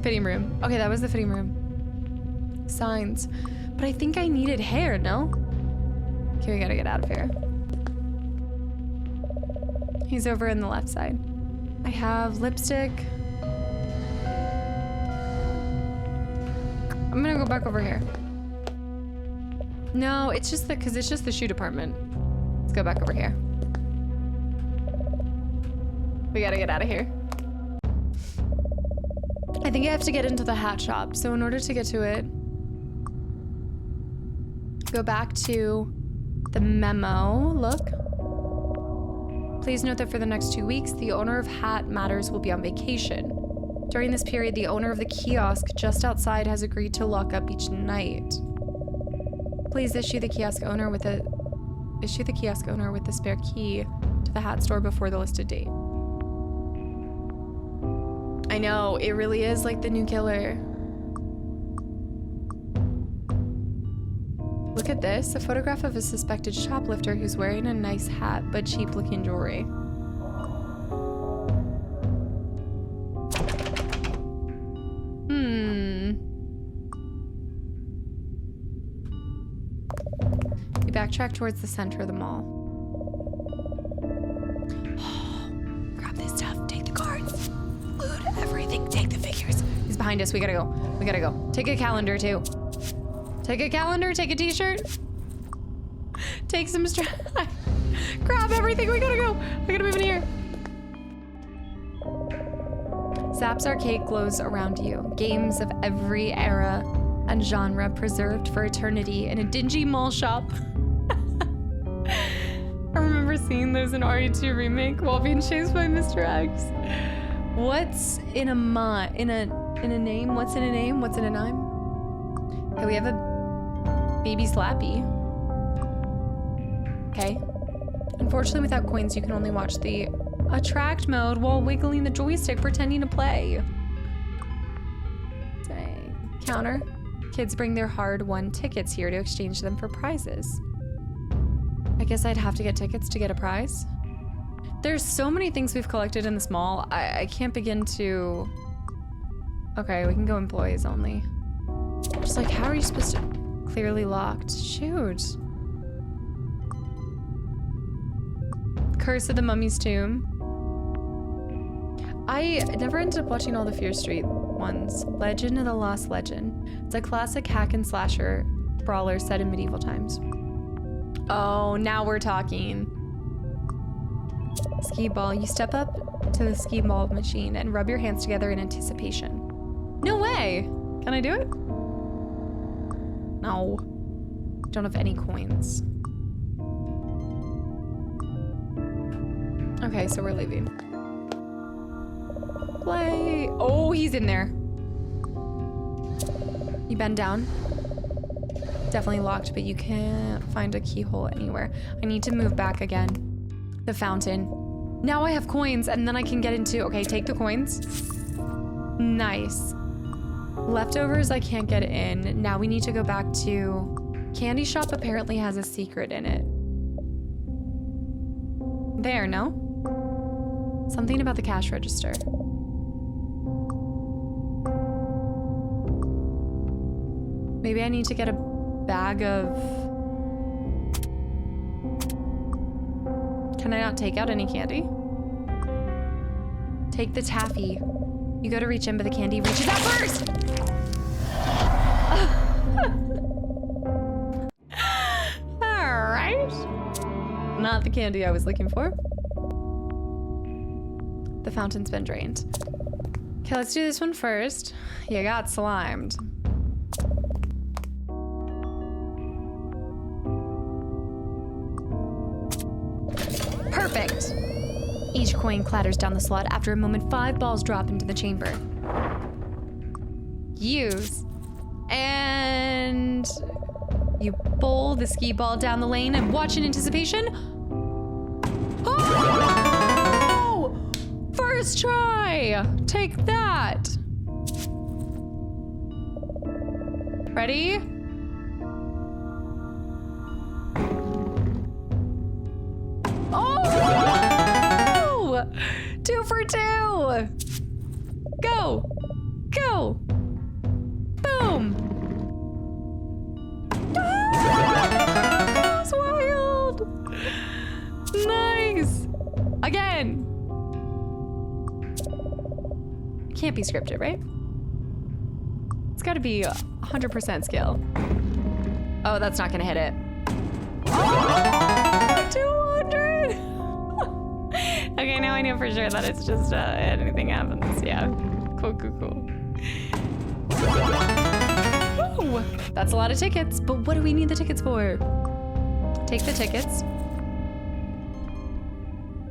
Fitting room. Okay, that was the fitting room. Signs. But I think I needed hair, no? Okay, we gotta get out of here. He's over in the left side. I have lipstick. I'm gonna go back over here. No, it's just because it's just the shoe department. Let's go back over here. We gotta get out of here. I think I have to get into the hat shop. So in order to get to it, go back to the memo. Look. Please note that for the next 2 weeks, the owner of Hat Matters will be on vacation. During this period, the owner of the kiosk just outside has agreed to lock up each night. Please issue the kiosk owner with the spare key to the hat store before the listed date. I know, it really is like the new killer. Look at this, a photograph of a suspected shoplifter who's wearing a nice hat but cheap looking jewelry. We backtrack towards the center of the mall. Grab this stuff, take the cards, loot everything, take the figures. He's behind us, we gotta go. Take a calendar too. Take a calendar, take a t-shirt. Take some grab everything, we gotta go. We gotta move in here. Zap's arcade glows around you. Games of every era and genre preserved for eternity in a dingy mall shop. I remember seeing those in RE2 Remake while being chased by Mr. X. What's in a name? What's in a name? What's in a name? Okay, we have a baby Slappy. Okay. Unfortunately, without coins, you can only watch the attract mode while wiggling the joystick, pretending to play. Dang. Counter. Kids bring their hard-won tickets here to exchange them for prizes. I guess I'd have to get tickets to get a prize. There's so many things we've collected in this mall. I can't begin to... Okay, we can go employees only. Just like, how are you supposed to... Clearly locked. Shoot. Curse of the Mummy's Tomb. I never ended up watching all the Fear Street ones. Legend of the Lost Legend. It's a classic hack and slasher brawler set in medieval times. Oh, now we're talking. Skee ball. You step up to the skee ball machine and rub your hands together in anticipation. No way! Can I do it? No. Don't have any coins. Okay, so we're leaving. Play. Oh, he's in there. You bend down. Definitely locked, but you can't find a keyhole anywhere. I need to move back again. The fountain. Now I have coins, and then I can get into... Okay, take the coins. Nice. Leftovers, I can't get in. Now we need to go back to... Candy shop apparently has a secret in it. There, no? Something about the cash register. Maybe I need to get a bag of... Can I not take out any candy? Take the taffy. You go to reach in, but the candy reaches out first! Alright. Not the candy I was looking for. The fountain's been drained. Okay, let's do this one first. You got slimed. Perfect. Each coin clatters down the slot. After a moment, 5 balls drop into the chamber. Use. And you bowl the skee ball down the lane and watch in anticipation. Oh! First try. Take that. Ready? 2 for 2. Go. Go. Boom. Ah, that was wild. Nice. Again. Can't be scripted, right? It's got to be 100% skill. Oh, that's not gonna hit it. Oh, 200. Okay, now I know for sure that it's just anything happens. Yeah. Cool, cool, cool. Woo! That's a lot of tickets, but what do we need the tickets for? Take the tickets.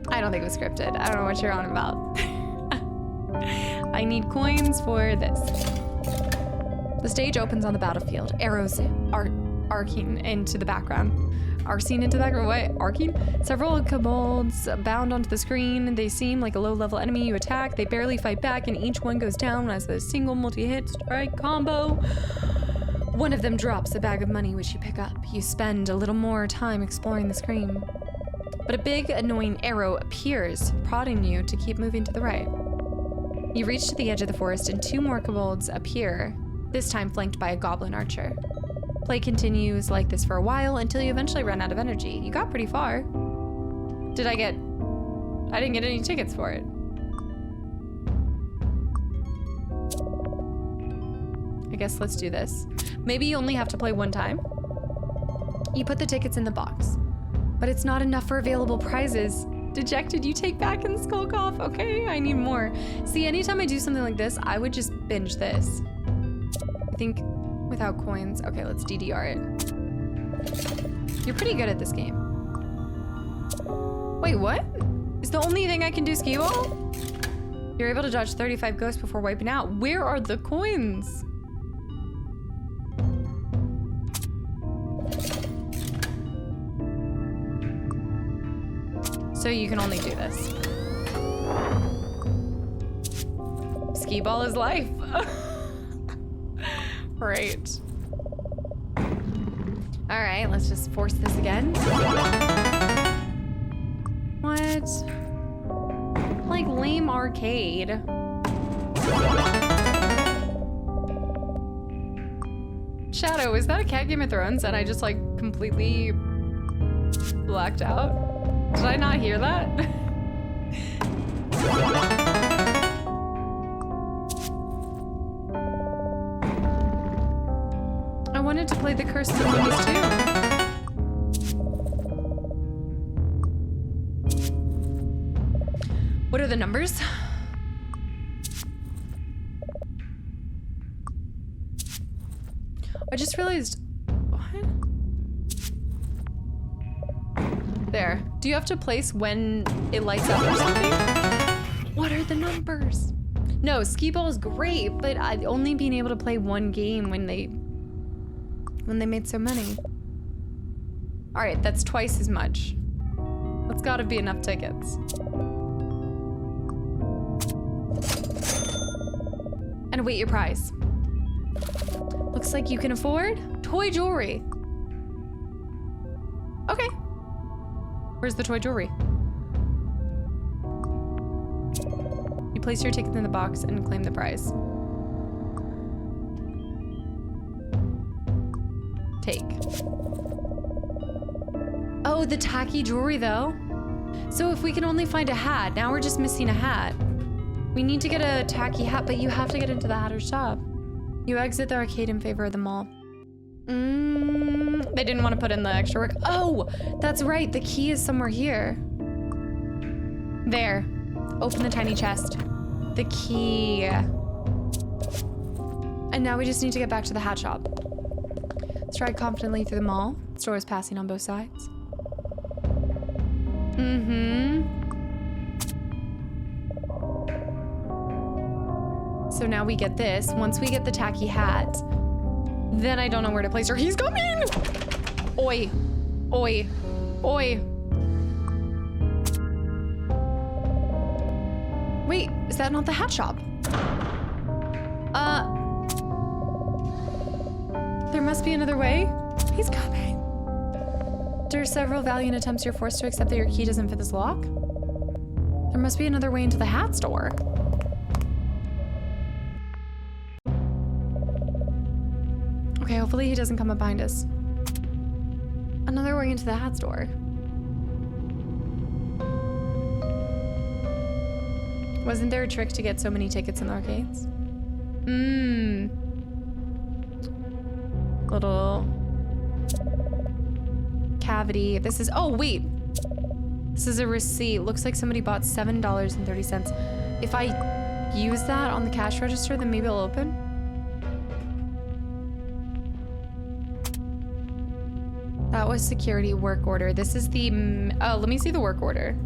I don't think it was scripted. I don't know what you're on about. I need coins for this. The stage opens on the battlefield. Arrows arcing into the background. Arcing into the background? What? Arcing? Several kobolds bound onto the screen. They seem like a low-level enemy you attack. They barely fight back, and each one goes down as a single multi-hit strike combo. One of them drops a bag of money, which you pick up. You spend a little more time exploring the screen. But a big, annoying arrow appears, prodding you to keep moving to the right. You reach to the edge of the forest, and 2 more kobolds appear, this time flanked by a goblin archer. Play continues like this for a while until you eventually run out of energy. You got pretty far. I didn't get any tickets for it. I guess let's do this. Maybe you only have to play 1 time. You put the tickets in the box, but it's not enough for available prizes. Dejected, you take back and skulk off. Okay, I need more. See, anytime I do something like this, I would just binge this. I think without coins. Okay, let's DDR it. You're pretty good at this game. Wait, what? Is the only thing I can do skee ball? You're able to dodge 35 ghosts before wiping out. Where are the coins? So you can only do this. Skee ball is life. Right. All right, let's just force this again. What? Like lame arcade. Shadow, is that a cat Game of Thrones and I just like completely blacked out? Did I not hear that? I wanted to play the Curse of the Mummies too. What are the numbers? I just realized, what? There. Do you have to place when it lights up or something? What are the numbers? No, skee ball is great, but I'd only been able to play 1 game when they made so many. All right, that's twice as much. That's gotta be enough tickets. And await your prize. Looks like you can afford toy jewelry. Okay. Where's the toy jewelry? You place your tickets in the box and claim the prize. Take. Oh, the tacky jewelry though. So if we can only find a hat, now we're just missing a hat. We need to get a tacky hat, but you have to get into the Hatter's shop. You exit the arcade in favor of the mall. They didn't want to put in the extra work. Oh, that's right. The key is somewhere here. There. Open the tiny chest. The key. And now we just need to get back to the hat shop. Stride confidently through the mall. Stores passing on both sides. So now we get this. Once we get the tacky hat, then I don't know where to place her. He's coming! Oi. Oi. Oi. Wait, is that not the hat shop? There must be another way. He's coming. After several valiant attempts, you're forced to accept that your key doesn't fit this lock. There There must be another way into the hat store. Okay, hopefully he doesn't come up behind us. Another way into the hat store. Wasn't there a trick to get so many tickets in the arcades? Little cavity. This is, oh wait. This is a receipt. Looks like somebody bought $7.30. If I use that on the cash register, then maybe it'll open. That was security work order. This is the, oh, let me see the work order.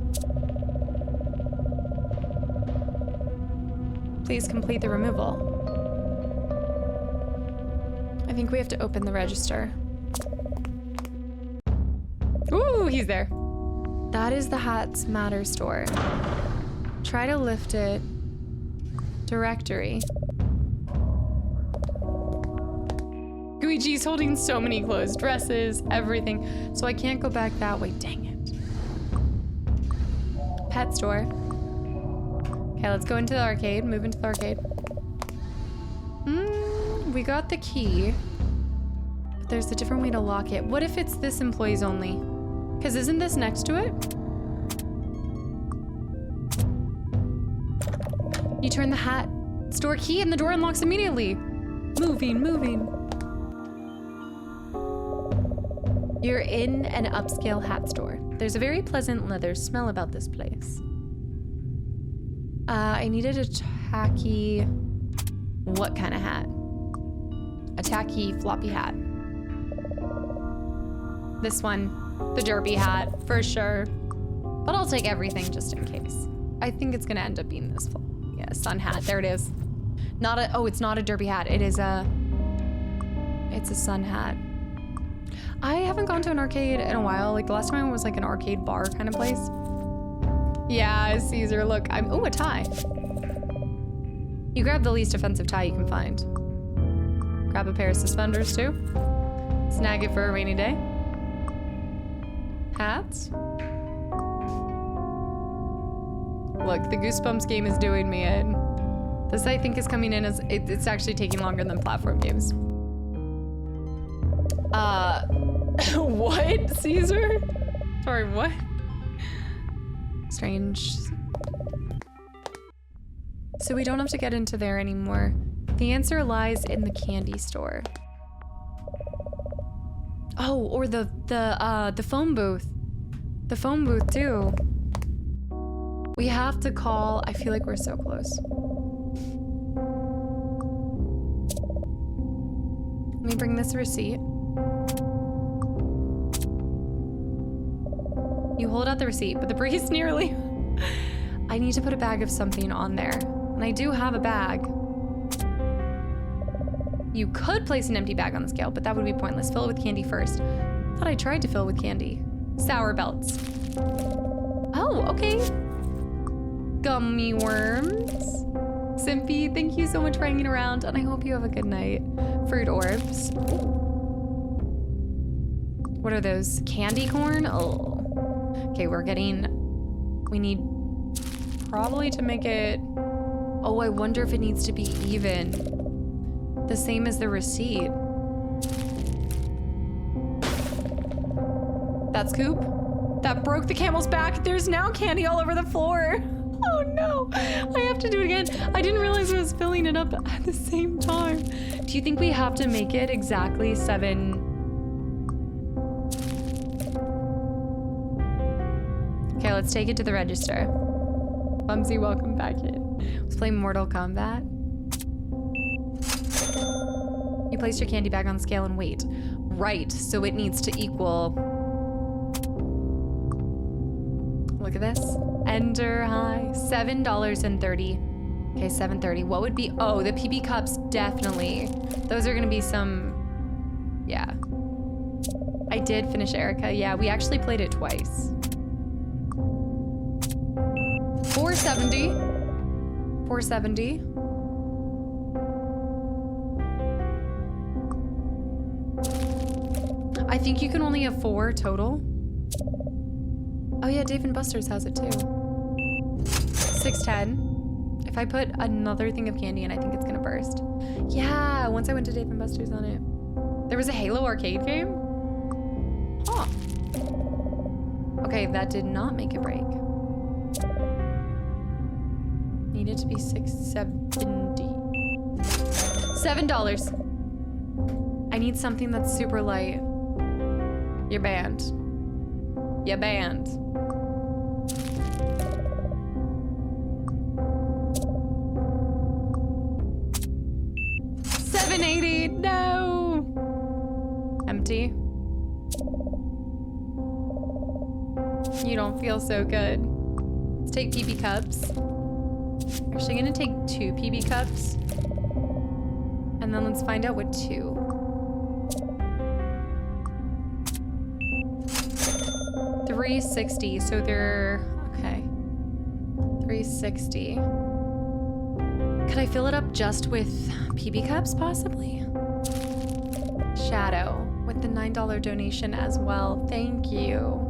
Please complete the removal. I think we have to open the register. Ooh, he's there. That is the Hats Matter store. Try to lift it. Directory. Luigi's holding so many clothes, dresses, everything. So I can't go back that way. Dang it. Pet store. Okay, let's go into the arcade. Move into the arcade. We got the key. But there's a different way to lock it. What if it's this employees only? Because isn't this next to it? You turn the hat store key and the door unlocks immediately. Moving, moving. You're in an upscale hat store. There's a very pleasant leather smell about this place. I needed a tacky... What kind of hat? A tacky floppy hat. This one. The derby hat, for sure. But I'll take everything just in case. I think it's gonna end up being this yeah, sun hat. There it is. Not a... Oh, it's not a derby hat. It is a... It's a sun hat. I haven't gone to an arcade in a while. Like, the last time I was like an arcade bar kind of place. Yeah, Caesar, look. Oh, a tie. You grab the least offensive tie you can find. Grab a pair of suspenders, too. Snag it for a rainy day. Hats. Look, the Goosebumps game is doing me in. This, I think, is coming in as... It's actually taking longer than platform games. What, Caesar? Sorry, what? Strange. So we don't have to get into there anymore. The answer lies in the candy store. Oh, or the phone booth. The phone booth too. We have to call. I feel like we're so close. Let me bring this receipt. You hold out the receipt, but the breeze nearly... I need to put a bag of something on there. And I do have a bag. You could place an empty bag on the scale, but that would be pointless. Fill it with candy first. Thought I tried to fill with candy. Sour belts. Oh, okay. Gummy worms. Simpy, thank you so much for hanging around, and I hope you have a good night. Fruit orbs. What are those? Candy corn? Oh. Okay, we're getting... We need probably to make it... Oh, I wonder if it needs to be even. The same as the receipt. That's Coop. That broke the camel's back. There's now candy all over the floor. Oh no, I have to do it again. I didn't realize I was filling it up at the same time. Do you think we have to make it exactly 7? Okay, let's take it to the register. Bumsy, welcome back in. Let's play Mortal Kombat. You place your candy bag on the scale and wait. Right, so it needs to equal... Look at this. Enter high. $7.30. Okay, $7.30. What would be... Oh, the PB cups, definitely. Those are gonna be some... Yeah. I did finish Erica. Yeah, we actually played it twice. $4.70. $4.70. I think you can only have 4 total. Oh yeah, Dave and Buster's has it too. 610. If I put another thing of candy in, I think it's gonna burst. Yeah, once I went to Dave & Buster's on it. There was a Halo arcade game? Huh. Okay, that did not make it break. Needed to be $6.70. $7. I need something that's super light. You're banned. You're banned. $7.80. No. Empty. You don't feel so good. Let's take PB cups. Actually, gonna take 2 PB cups. And then let's find out what 2. $3.60, so they're, okay. $3.60. Could I fill it up just with PB cups, possibly? Shadow, with the $9 donation as well. Thank you.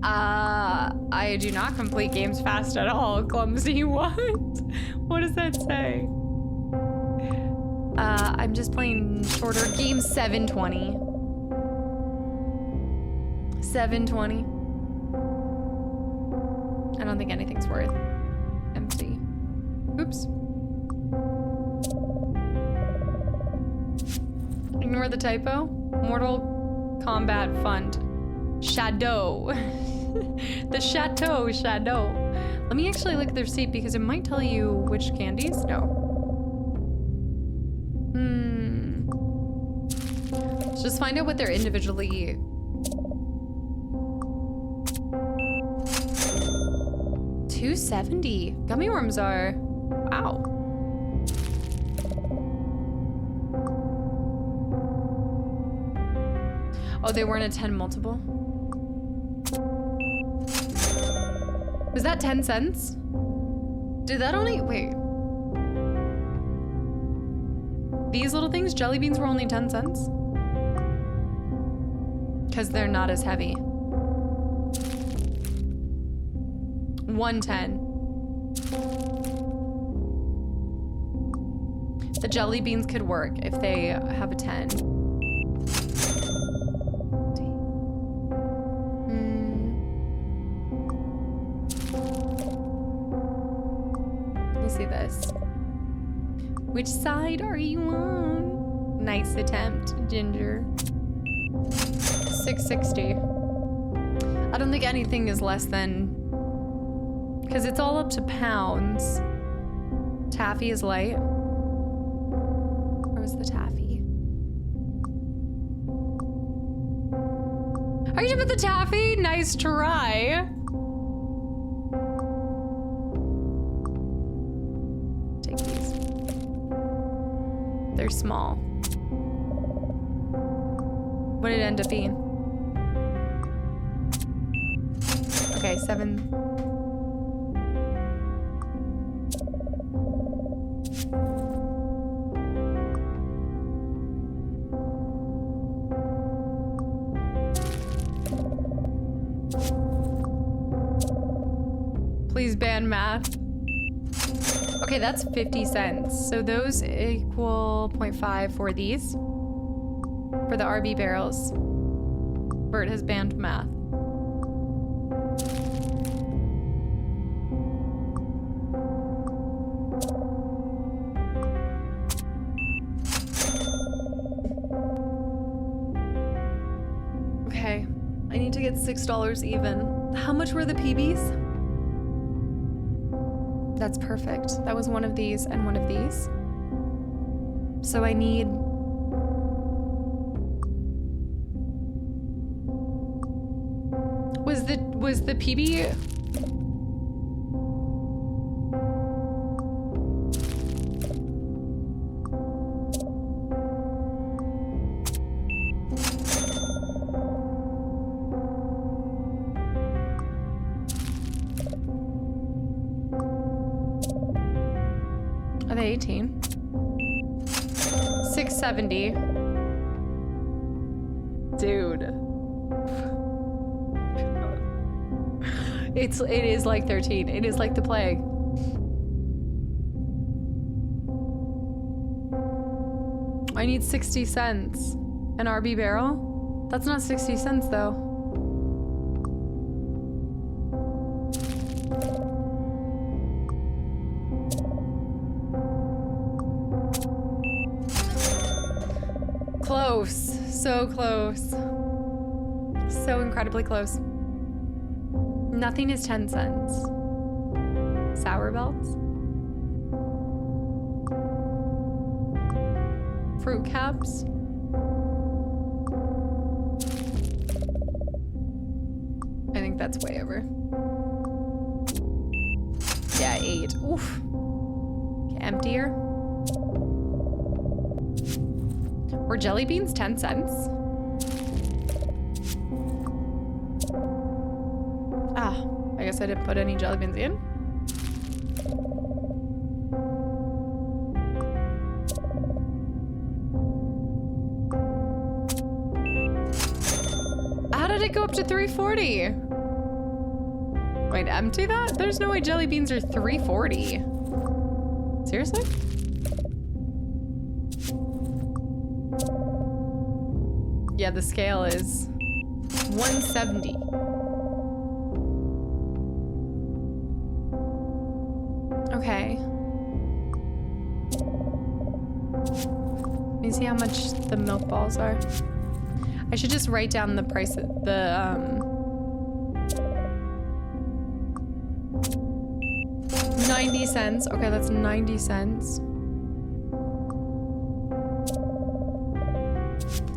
I do not complete games fast at all. Clumsy, what? What does that say? I'm just playing shorter games. 720. 720. I don't think anything's worth. Empty. Oops. Ignore the typo. Mortal Kombat Fund. Shadow. The Chateau Shadow. Let me actually look at the receipt because it might tell you which candies. No. Let's just find out what they're individually. $2.70. Gummy worms are. Wow. Oh, they weren't a 10 multiple? Was that 10 cents? Did that only, wait. These little things, jelly beans, were only 10 cents? Because they're not as heavy. 110. The jelly beans could work if they have a 10. Let me see this. Which side are you on? Nice attempt, Ginger. $6.60. I don't think anything is less than, because it's all up to pounds. Taffy is light. Where was the taffy? Are you done with the taffy? Nice try. Take these. They're small. What did it end up being? Okay, 7. Please ban math. Okay, that's 50 cents. So those equal 0.5 for these. For the RB barrels. Bert has banned math. Okay, I need to get $6 even. How much were the PBs? That's perfect. That was one of these and one of these. So I need... Was the PB... Are they 18? $6.70. Dude. It is like 13. It is like the plague. I need 60 cents. An RB barrel? That's not 60 cents though. Close. So close. So incredibly close. Nothing is 10 cents. Sour belts? Fruit caps? I think that's way over. Yeah, 8. Oof. Okay, emptier. Were jelly beans 10 cents? Ah, I guess I didn't put any jelly beans in. How did it go up to 340? Wait, empty that? There's no way jelly beans are 340. Seriously? Yeah, the scale is 170. Okay. Let me see how much the milk balls are. I should just write down the price of the 90 cents. Okay, that's 90 cents.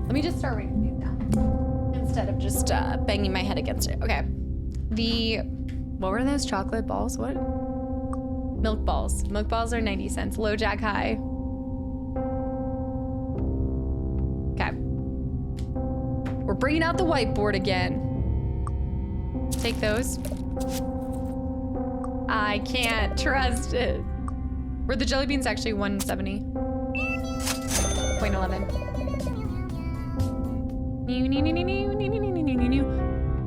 Let me just start writing these down instead of just banging my head against it. Okay. What were those chocolate balls? What? Milk balls. Milk balls are 90 cents. Low, jack, high. Okay. We're bringing out the whiteboard again. Take those. I can't trust it. Were the jelly beans actually 170.11?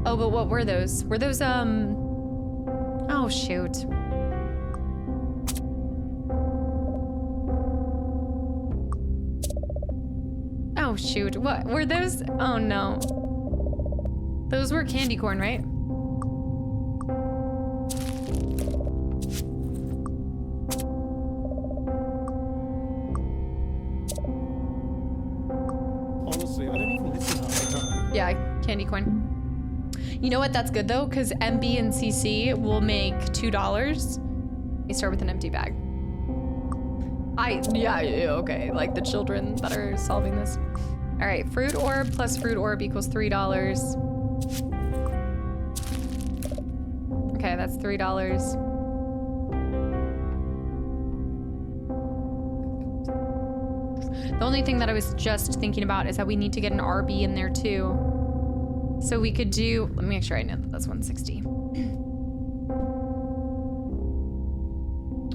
Oh, but what were those? Were those, oh, shoot. Oh, shoot. What? Were those? Oh, no. Those were candy corn, right? Honestly, I don't even listen half the time. Yeah, candy corn. You know what? That's good though, because MB and CC will make $2. We start with an empty bag. Yeah, okay. Like the children that are solving this. All right, fruit orb plus fruit orb equals $3. Okay, that's $3. The only thing that I was just thinking about is that we need to get an RB in there too. So we could do, let me make sure I know that that's 160.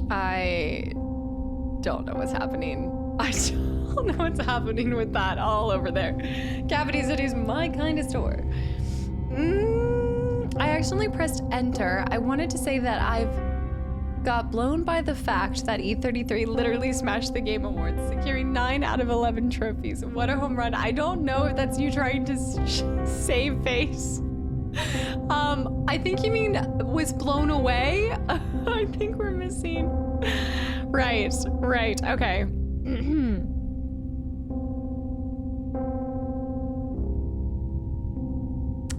I don't know what's happening. I don't know what's happening with that all over there. Cavity City's my kind of store. I accidentally pressed enter. I wanted to say that I've got blown by the fact that Pt.3 literally smashed the Game Awards, securing 9 out of 11 trophies. What a home run. I don't know if that's you trying to save face. I think you mean was blown away. I think we're missing. Right, okay.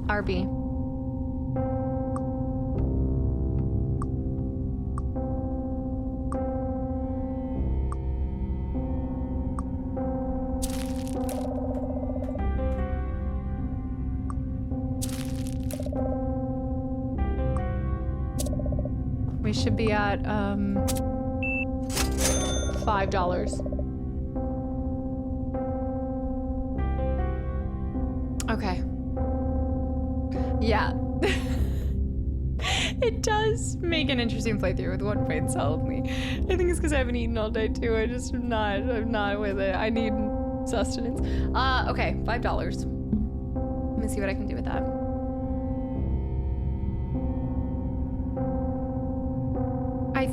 RB. We should be at $5. Okay. Yeah. It does make an interesting playthrough with one brain cell only. I think it's because I haven't eaten all day too. I'm not with it. I need sustenance. Okay, $5. Let me see what I can do with that.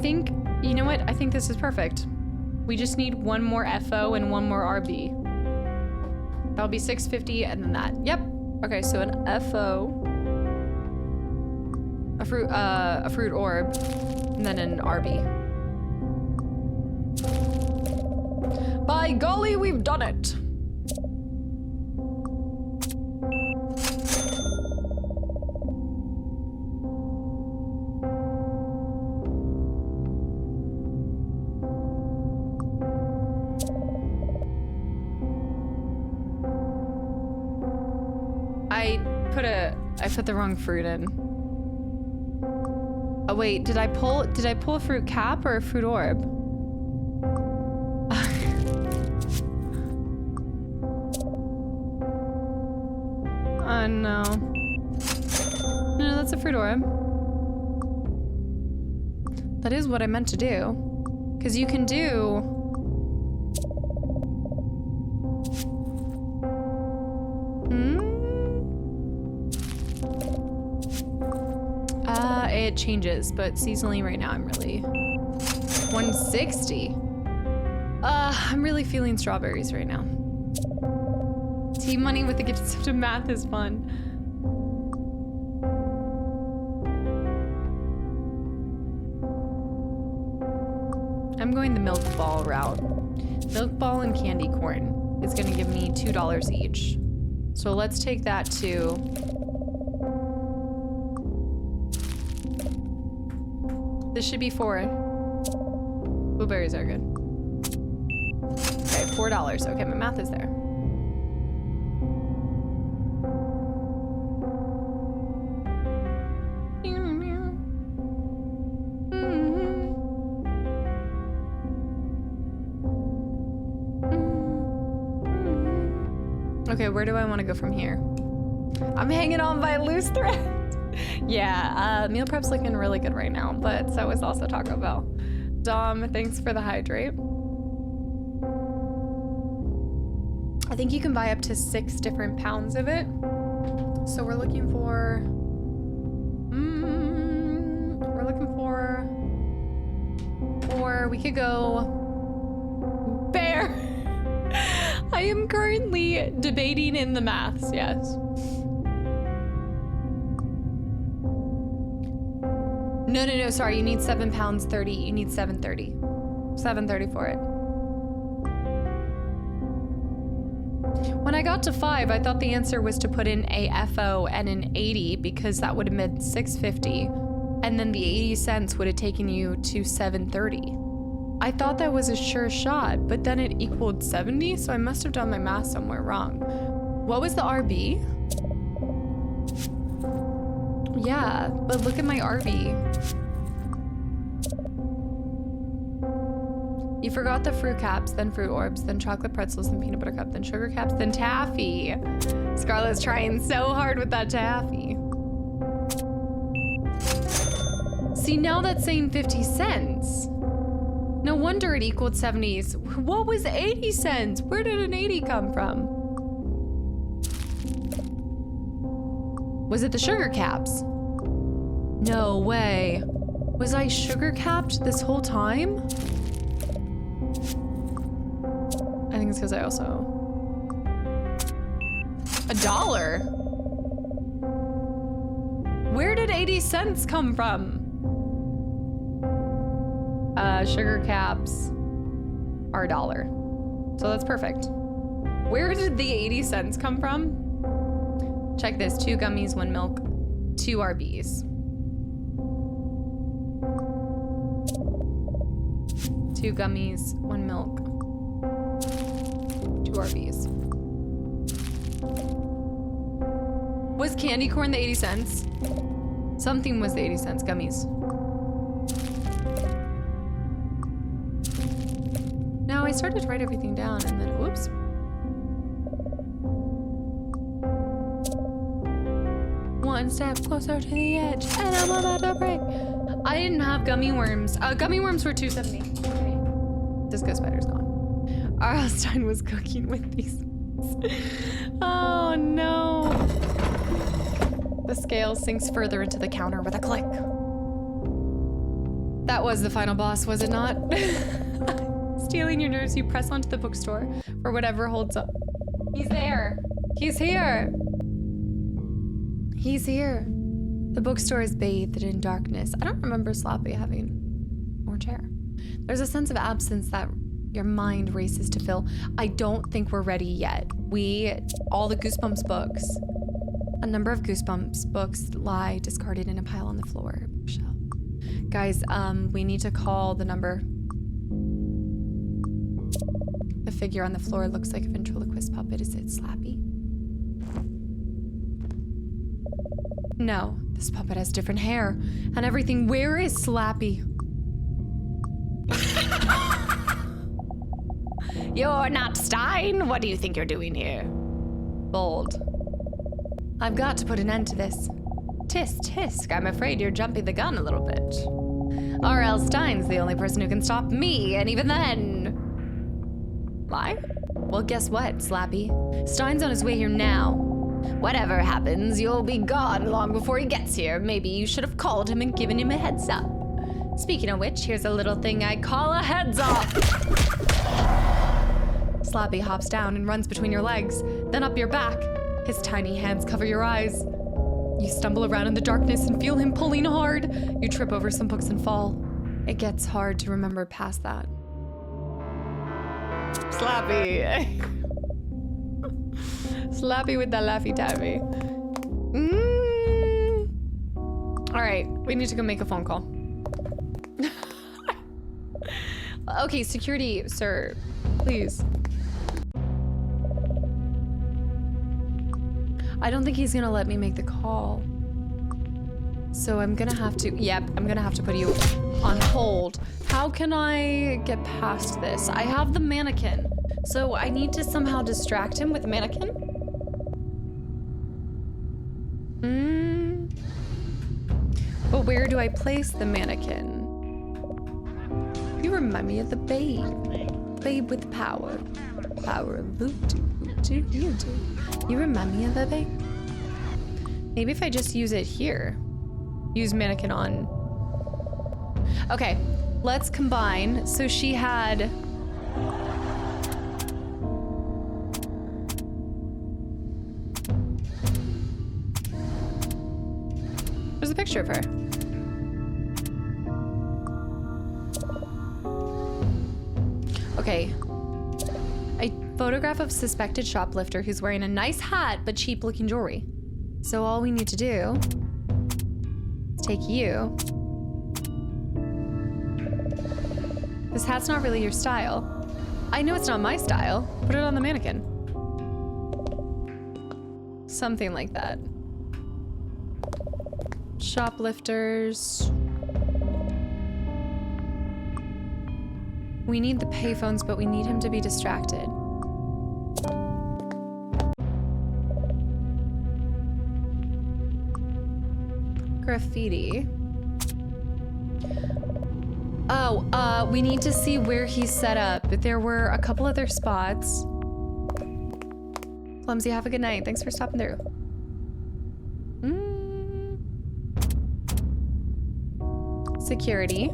think, you know what? I think this is perfect. We just need one more FO and one more RB. That'll be 650 and then that. Yep. Okay, so an FO, a fruit orb, and then an RB. By golly, we've done it. I put the wrong fruit in. Oh wait, did I pull a fruit cap or a fruit orb? Oh no. No, that's a fruit orb. That is what I meant to do. 'Cause you can do... It changes, but seasonally right now I'm really 160. I'm really feeling strawberries right now. Team money with the gift of math is fun. I'm going the milk ball route. Milk ball and candy corn is gonna give me $2 each. So let's take that to... This should be 4. Blueberries are good. Okay, $4. Okay, my math is there. Okay, where do I want to go from here? I'm hanging on by a loose thread. Yeah, meal prep's looking really good right now, but so is also Taco Bell. Dom, thanks for the hydrate. I think you can buy up to 6 different pounds of it. So we're looking for... Or we could go... Bear! I am currently debating in the maths, yes. No, sorry, you need 7 pounds 30. You need 730. 730 for it. When I got to 5, I thought the answer was to put in a FO and an 80 because that would have been 650. And then the 80 cents would have taken you to 730. I thought that was a sure shot, but then it equaled 70, so I must have done my math somewhere wrong. What was the RB? Yeah, but look at my RB. You forgot the fruit caps, then fruit orbs, then chocolate pretzels, then peanut butter cup, then sugar caps, then taffy. Scarlett's trying so hard with that taffy. See, now that's saying 50 cents. No wonder it equaled 70s. What was 80 cents? Where did an 80 come from? Was it the sugar caps? No way. Was I sugar capped this whole time? I think it's because I also... $1? Where did 80 cents come from? Sugar caps are $1. So that's perfect. Where did the 80 cents come from? Check this, 2 gummies, 1 milk, 2 RBs. 2 gummies, 1 milk, 2 RBs. Was candy corn the 80 cents? Something was the 80 cents, gummies. No, I started to write everything down and then, whoops. One step closer to the edge and I'm about to break. I didn't have gummy worms. Gummy worms were $2.70. Okay. Disco Spider's gone. R.L. Stein was cooking with these. Oh no. The scale sinks further into the counter with a click. That was the final boss, was it not? Stealing your nerves, you press onto the bookstore for whatever holds up. He's there. He's here. He's here. The bookstore is bathed in darkness. I don't remember Sloppy having more chair. There's a sense of absence that your mind races to fill. I don't think we're ready yet. All the Goosebumps books, a number of Goosebumps books lie discarded in a pile on the floor. Bookshelf. Guys, we need to call the number. The figure on the floor looks like a ventriloquist puppet. Is it Slappy? No, this puppet has different hair and everything. Where is Slappy? You're not Stein. What do you think you're doing here? Bold. I've got to put an end to this. Tisk, tisk, I'm afraid you're jumping the gun a little bit. R.L. Stein's the only person who can stop me, and even then... Lie? Well, guess what, Slappy? Stein's on his way here now. Whatever happens, you'll be gone long before he gets here. Maybe you should have called him and given him a heads up. Speaking of which, here's a little thing I call a heads up. Slappy hops down and runs between your legs, then up your back. His tiny hands cover your eyes. You stumble around in the darkness and feel him pulling hard. You trip over some books and fall. It gets hard to remember past that. Slappy. Slappy with that laffy taffy. All right, we need to go make a phone call. Okay, security, sir, please. I don't think he's gonna let me make the call. So I'm gonna have to, I'm gonna have to put you on hold. How can I get past this? I have the mannequin, so I need to somehow distract him with the mannequin. But where do I place the mannequin? You remind me of the babe. Babe with power. Power of voodoo. You do. You remind me of the babe. Maybe if I just use it here. Use mannequin on. Okay, let's combine. So she had... There's a picture of her. Okay. A photograph of suspected shoplifter who's wearing a nice hat but cheap looking jewelry. So all we need to do is take you. This hat's not really your style. I know it's not my style. Put it on the mannequin. Something like that. Shoplifters. We need the payphones, but we need him to be distracted. Graffiti. Oh, we need to see where he's set up. There were a couple other spots. Clumsy, have a good night. Thanks for stopping through. Security.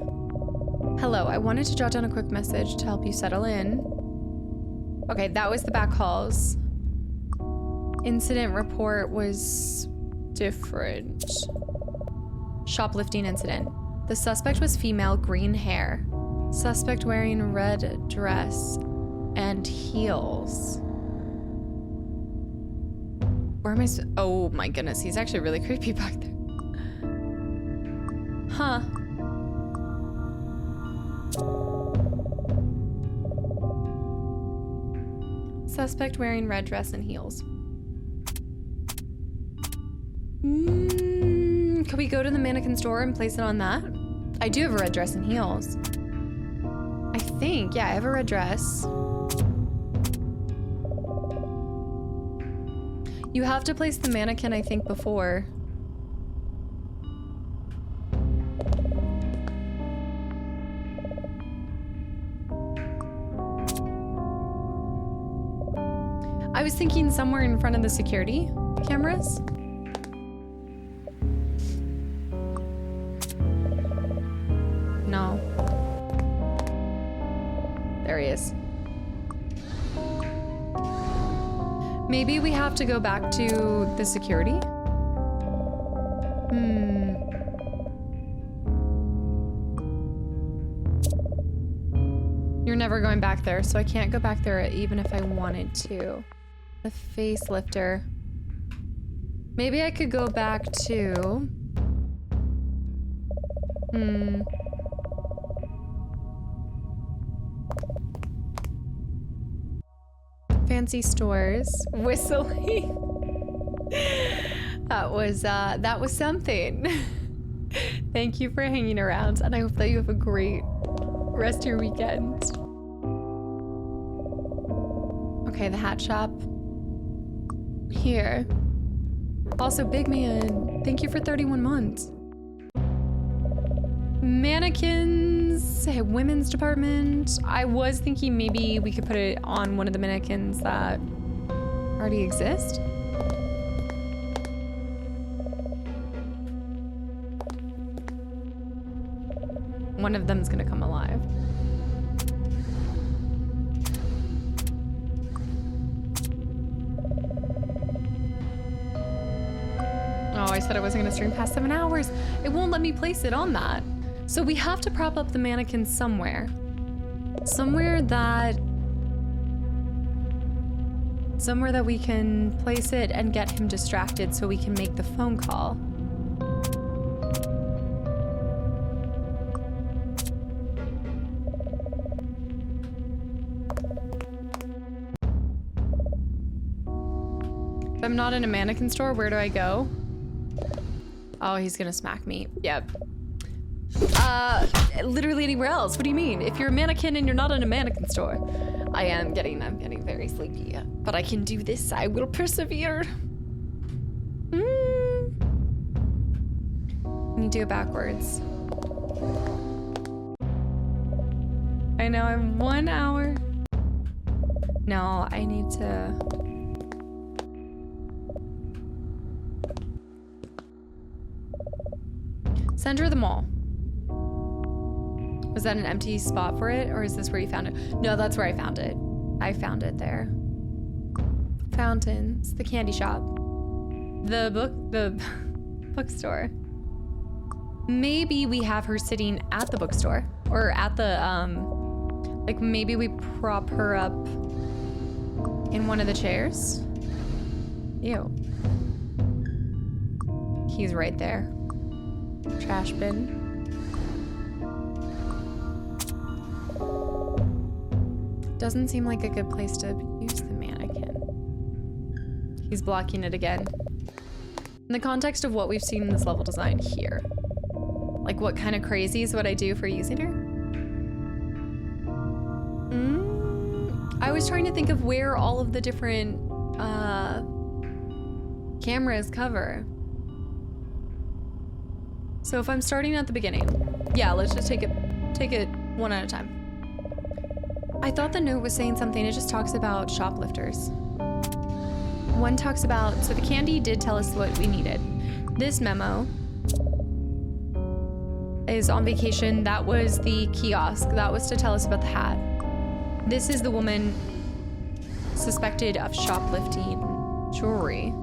Hello, I wanted to jot down a quick message to help you settle in. Okay, that was the back halls. Incident report was different. Shoplifting incident. The suspect was female, green hair. Suspect wearing red dress and heels. Where am I? Oh my goodness, he's actually really creepy back there. Huh. Suspect wearing red dress and heels. Could we go to the mannequin store and place it on that? I do have a red dress and heels. I think, yeah, I have a red dress. You have to place the mannequin, I think, before. I was thinking somewhere in front of the security cameras. No. There he is. Maybe we have to go back to the security? You're never going back there, so I can't go back there even if I wanted to. The facelifter. Maybe I could go back to... Fancy stores. Whistling. That was something. Thank you for hanging around, and I hope that you have a great rest of your weekend. Okay, the hat shop. Here. Also, big man, thank you for 31 months. Mannequins, women's department. I was thinking maybe we could put it on one of the mannequins that already exist. One of them's gonna come alive. Oh, I said I wasn't gonna stream past 7 hours. It won't let me place it on that. So we have to prop up the mannequin somewhere. Somewhere that we can place it and get him distracted so we can make the phone call. If I'm not in a mannequin store, where do I go? Oh, he's gonna smack me. Yep. Literally anywhere else. What do you mean? If you're a mannequin and you're not in a mannequin store. I'm getting very sleepy. But I can do this. I will persevere. I need to go backwards. I know I'm 1 hour. No, I need to... Center of the mall. Was that an empty spot for it, or is this where you found it? No, that's where I found it. I found it there. Fountains, the candy shop, the bookstore. Maybe we have her sitting at the bookstore, or at the, like maybe we prop her up in one of the chairs. Ew. He's right there. Trash bin. Doesn't seem like a good place to use the mannequin. He's blocking it again. In the context of what we've seen in this level design here. Like what kind of crazies would I do for using her? I was trying to think of where all of the different cameras cover. So if I'm starting at the beginning, yeah, let's just take it one at a time. I thought the note was saying something. It just talks about shoplifters. One talks about, so the candy did tell us what we needed. This memo is on vacation. That was the kiosk. That was to tell us about the hat. This is the woman suspected of shoplifting jewelry.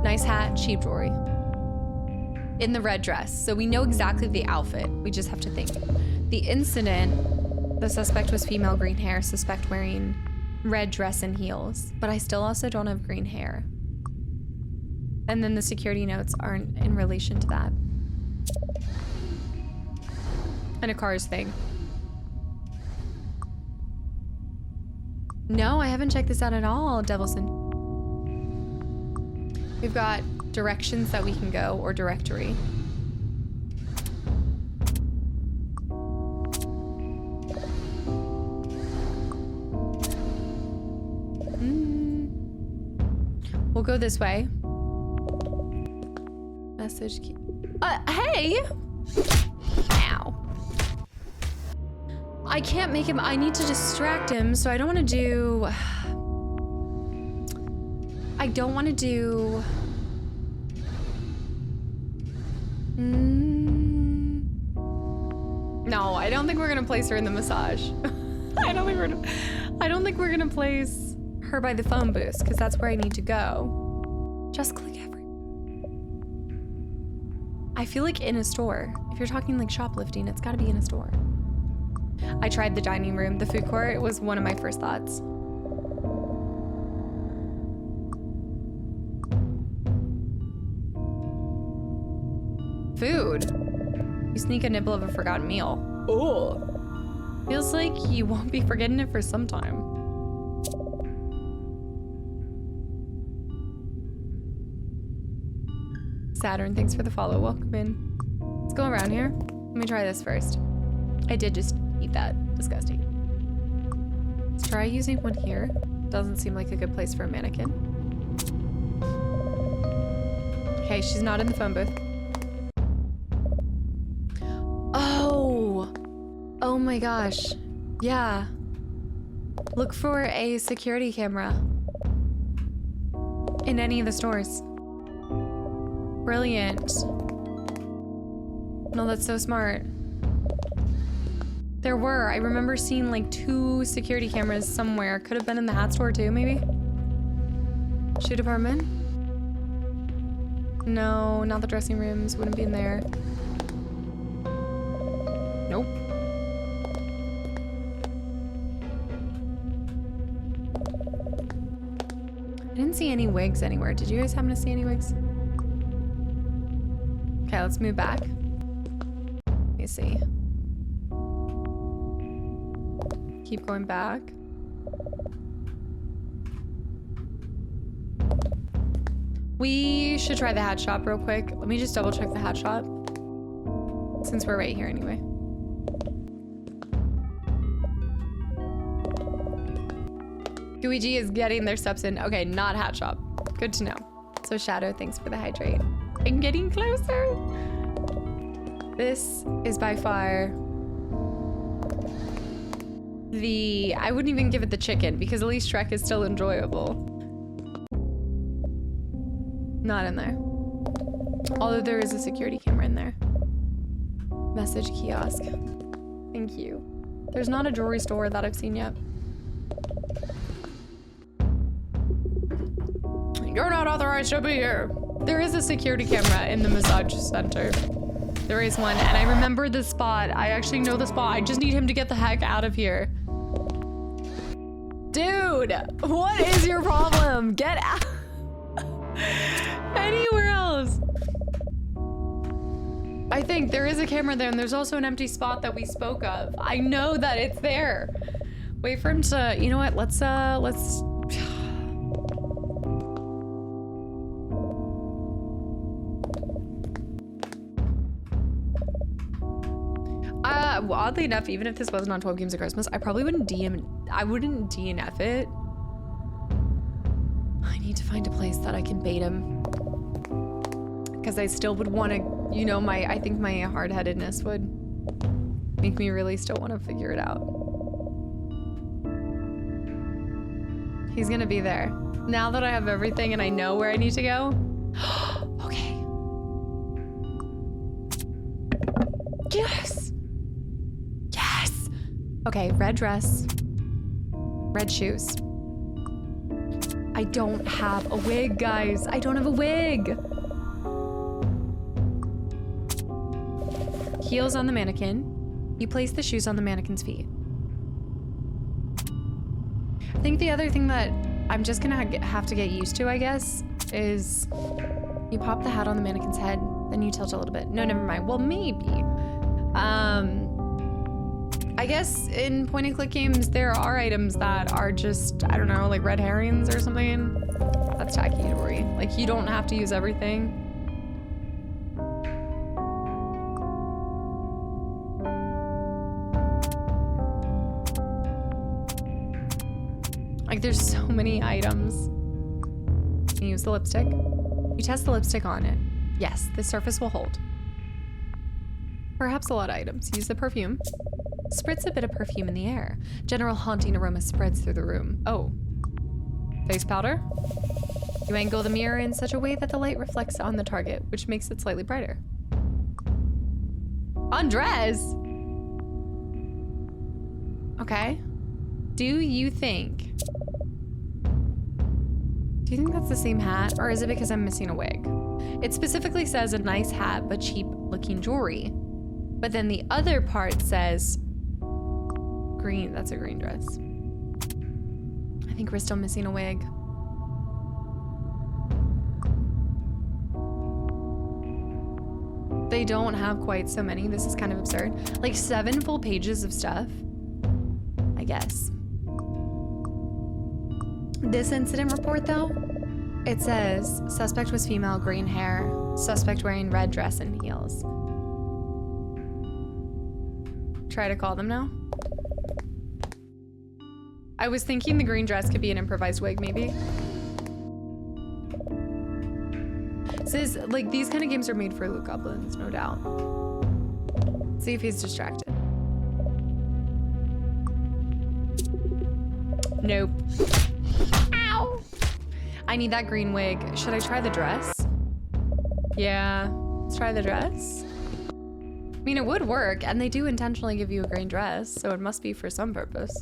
Nice hat, cheap jewelry. In the red dress. So we know exactly the outfit. We just have to think. The incident, the suspect was female, green hair, suspect wearing red dress and heels. But I still also don't have green hair. And then the security notes aren't in relation to that. And a cars thing. No, I haven't checked this out at all, Devilson. We've got directions that we can go, or directory. We'll go this way. Message key. Hey! Ow. I can't make him, I need to distract him, so I don't want to do... I don't want to do... I don't think we're gonna place her in the massage. I don't think we're gonna place her by the phone booth because that's where I need to go. Just click every. I feel like in a store. If you're talking like shoplifting, it's gotta be in a store. I tried the dining room. The food court was one of my first thoughts. Food. You sneak a nibble of a forgotten meal. Oh. Feels like you won't be forgetting it for some time. Saturn, thanks for the follow. Welcome in. Let's go around here. Let me try this first. I did just eat that. Disgusting. Let's try using one here. Doesn't seem like a good place for a mannequin. Okay, she's not in the phone booth. Oh my gosh. Yeah. Look for a security camera in any of the stores. Brilliant. No, that's so smart. There were. I remember seeing like 2 security cameras somewhere. Could have been in the hat store too, maybe? Shoe department? No, not the dressing rooms. Wouldn't be in there. Nope. I didn't see any wigs anywhere. Did you guys happen to see any wigs? Okay, let's move back. Let me see. Keep going back. We should try the hat shop real quick. Let me just double check the hat shop. Since we're right here anyway. Luigi is getting their steps in. Okay, not hat shop. Good to know. So Shadow, thanks for the hydrate. I'm getting closer. This is by far I wouldn't even give it the chicken because at least Shrek is still enjoyable. Not in there. Although there is a security camera in there. Message kiosk. Thank you. There's not a jewelry store that I've seen yet. You're not authorized to be here. There is a security camera in the massage center. There is one, and I remember the spot. I actually know the spot. I just need him to get the heck out of here. Dude, what is your problem? Get out. Anywhere else. I think there is a camera there, and there's also an empty spot that we spoke of. I know that it's there. Wait for him to, you know what? Let's well, oddly enough, even if this wasn't on 12 Games of Christmas, I probably wouldn't DNF it. I need to find a place that I can bait him. Because I still would want to, you know, I think my hard-headedness would make me really still want to figure it out. He's gonna be there. Now that I have everything and I know where I need to go. Okay. Yes! Yes! Okay, red dress. Red shoes. I don't have a wig, guys. I don't have a wig. Heels on the mannequin. You place the shoes on the mannequin's feet. I think the other thing that I'm just gonna have to get used to, I guess, is you pop the hat on the mannequin's head, then you tilt a little bit. No, never mind. Well, maybe. I guess in point-and-click games, there are items that are just, I don't know, like red herrings or something. That's tacky to worry. Like, you don't have to use everything. Like, there's so many items. You use the lipstick. You test the lipstick on it. Yes, the surface will hold. Perhaps a lot of items. Use the perfume. Spritz a bit of perfume in the air. General haunting aroma spreads through the room. Oh. Face powder. You angle the mirror in such a way that the light reflects on the target, which makes it slightly brighter. Undress! Okay. Do you think that's the same hat, or is it because I'm missing a wig? It specifically says a nice hat, but cheap looking jewelry. But then the other part says green. That's a green dress. I think we're still missing a wig. They don't have quite so many. This is kind of absurd. Like 7 full pages of stuff, I guess. This incident report though, it says suspect was female, green hair, suspect wearing red dress and heels. Try to call them now. I was thinking the green dress could be an improvised wig, maybe. Says, like, these kind of games are made for loot goblins, no doubt. See if he's distracted. Nope. Ow! I need that green wig. Should I try the dress? Yeah, let's try the dress. I mean, it would work, and they do intentionally give you a green dress, so it must be for some purpose.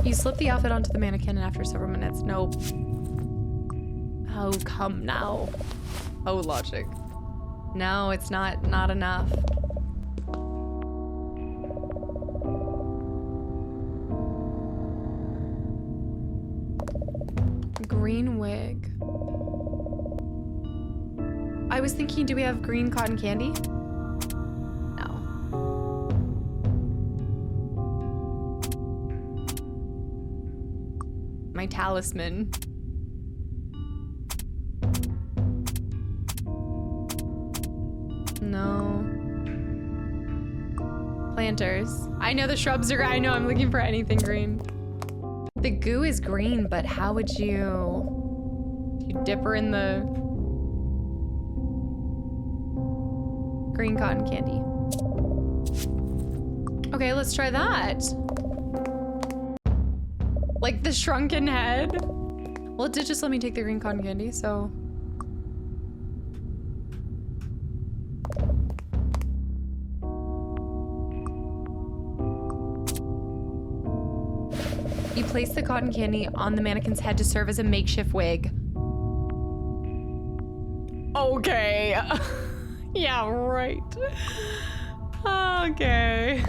You slip the outfit onto the mannequin, and after several minutes, nope. Oh, come now. Oh, logic. No, it's not enough. Green wig. I was thinking, do we have green cotton candy? No. My talisman. No. Planters. I know the shrubs are, I know I'm looking for anything green. The goo is green, but how would you dip her in the green cotton candy? Okay, let's try that. Like the shrunken head. Well, it did just let me take the green cotton candy, so. You place the cotton candy on the mannequin's head to serve as a makeshift wig. Okay. Yeah, right. Okay.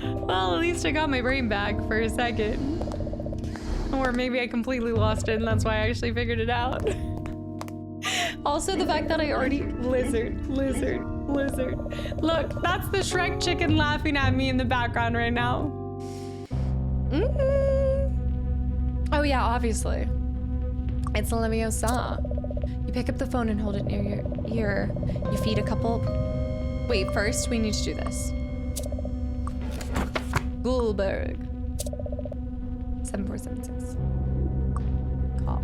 Well, at least I got my brain back for a second. Or maybe I completely lost it and that's why I actually figured it out. Also, the fact that I already... Lizard. Look, that's the Shrek chicken laughing at me in the background right now. Oh yeah, obviously. It's Leviosa. You pick up the phone and hold it near your ear. You feed a couple... Wait, first we need to do this. Goldberg. 7476. Call.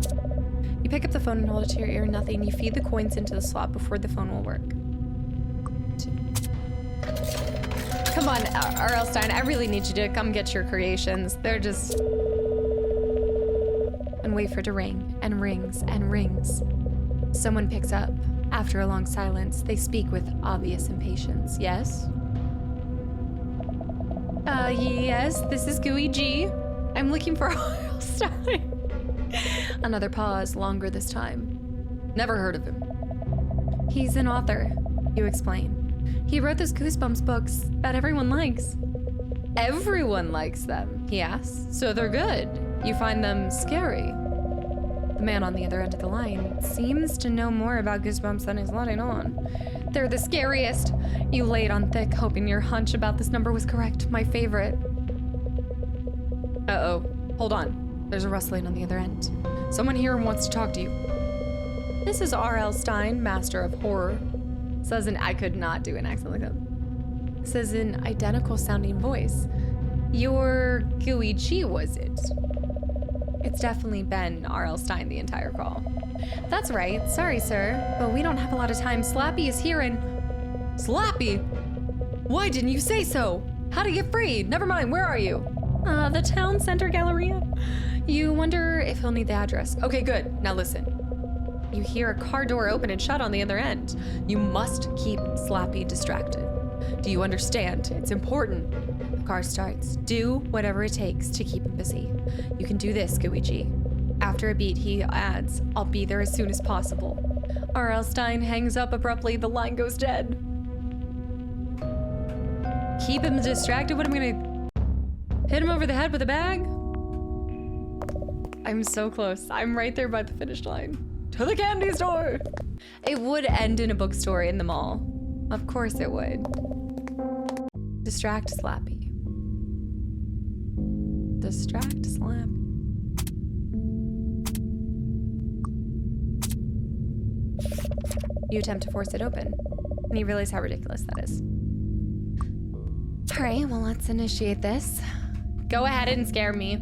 You pick up the phone and hold it to your ear. Nothing. You feed the coins into the slot before the phone will work. Come on, R.L. Stein. I really need you to come get your creations. They're just... And wait for it to ring. And rings. And rings. Someone picks up. After a long silence, they speak with obvious impatience. Yes? Yes, this is Gooey G. I'm looking for R.L. Stein. Another pause, longer this time. Never heard of him. He's an author, you explain. He wrote those Goosebumps books that everyone likes. Everyone likes them, he asks. So they're good. You find them scary. The man on the other end of the line seems to know more about Goosebumps than he's letting on. They're the scariest. You laid on thick, hoping your hunch about this number was correct. My favorite. Uh-oh. Hold on. There's a rustling on the other end. Someone here wants to talk to you. This is R.L. Stein, master of horror. Says I could not do an accent like that. Says an identical sounding voice. Your Gooey G, was it? It's definitely been R.L. Stein the entire call. That's right. Sorry, sir, but we don't have a lot of time. Slappy is here and... Slappy? Why didn't you say so? How to get free? Never mind, where are you? The town center galleria. You wonder if he'll need the address. Okay, good. Now listen. You hear a car door open and shut on the other end. You must keep Slappy distracted. Do you understand? It's important. The car starts. Do whatever it takes to keep him busy. You can do this, Gooey. After a beat, he adds, I'll be there as soon as possible. R.L. Stein hangs up abruptly. The line goes dead. Keep him distracted? What am I gonna... hit him over the head with a bag? I'm so close. I'm right there by the finish line. To the candy store! It would end in a bookstore in the mall. Of course it would. Distract Slappy. Distract Slappy. You attempt to force it open, and you realize how ridiculous that is. All right, well, let's initiate this. Go ahead and scare me.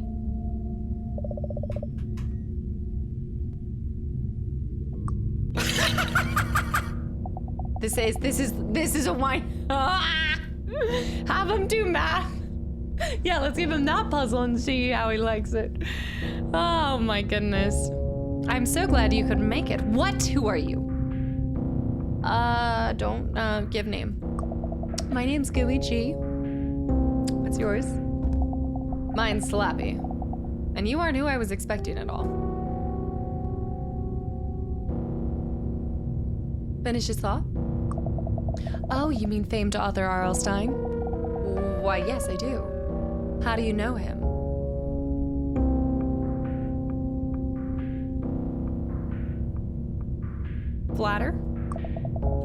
This is a wine. Have him do math. Yeah, let's give him that puzzle and see how he likes it. Oh my goodness. I'm so glad you could make it. What? Who are you? Don't give name. My name's Gooey G. What's yours? Mine's Slappy. And you aren't who I was expecting at all. Finish his thought? Oh, you mean famed author R.L. Stein? Why, yes, I do. How do you know him? Flatter?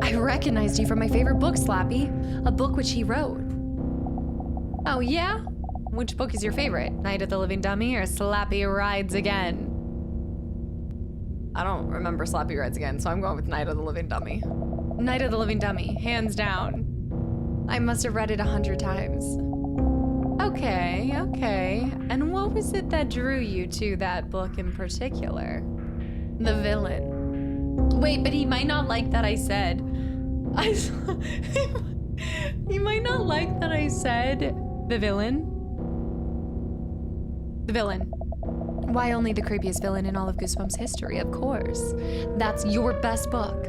I recognized you from my favorite book, Slappy. A book which he wrote. Oh, yeah? Which book is your favorite? Night of the Living Dummy or Slappy Rides Again? I don't remember Slappy Rides Again, so I'm going with Night of the Living Dummy. Night of the Living Dummy, hands down. I must have read it 100 times. Okay. And what was it that drew you to that book in particular? The villain. Wait, but he might not like that I said. He might not like that I said the villain. The villain. Why only the creepiest villain in all of Goosebumps history, of course. That's your best book.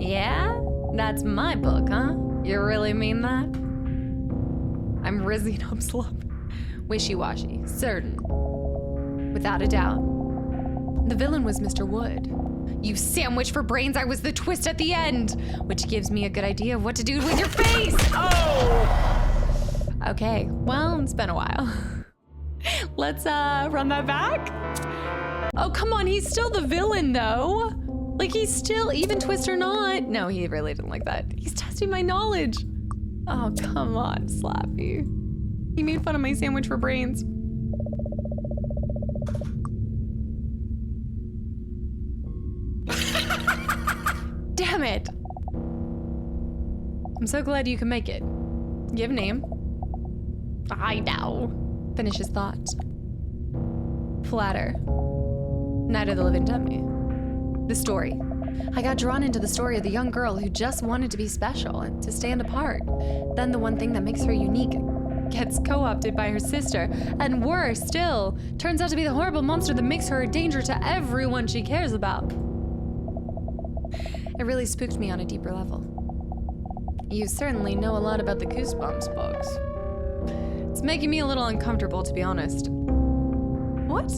Yeah? That's my book, huh? You really mean that? I'm rizzing up slump. Wishy-washy. Certain. Without a doubt. The villain was Mr. Wood. You sandwich for brains, I was the twist at the end! Which gives me a good idea of what to do with your face! Oh! Okay, well, it's been a while. Let's run that back. Oh, come on, he's still the villain though. Like he's still, even twist or not. No, he really didn't like that. He's testing my knowledge. Oh, come on, Slappy. He made fun of my sandwich for brains. Damn it. I'm so glad you can make it. Give a name. I know. Finish his thought. Flatter. Night of the Living Dummy. The story. I got drawn into the story of the young girl who just wanted to be special and to stand apart. Then the one thing that makes her unique gets co-opted by her sister, and worse still, turns out to be the horrible monster that makes her a danger to everyone she cares about. It really spooked me on a deeper level. You certainly know a lot about the Goosebumps books. It's making me a little uncomfortable, to be honest. What?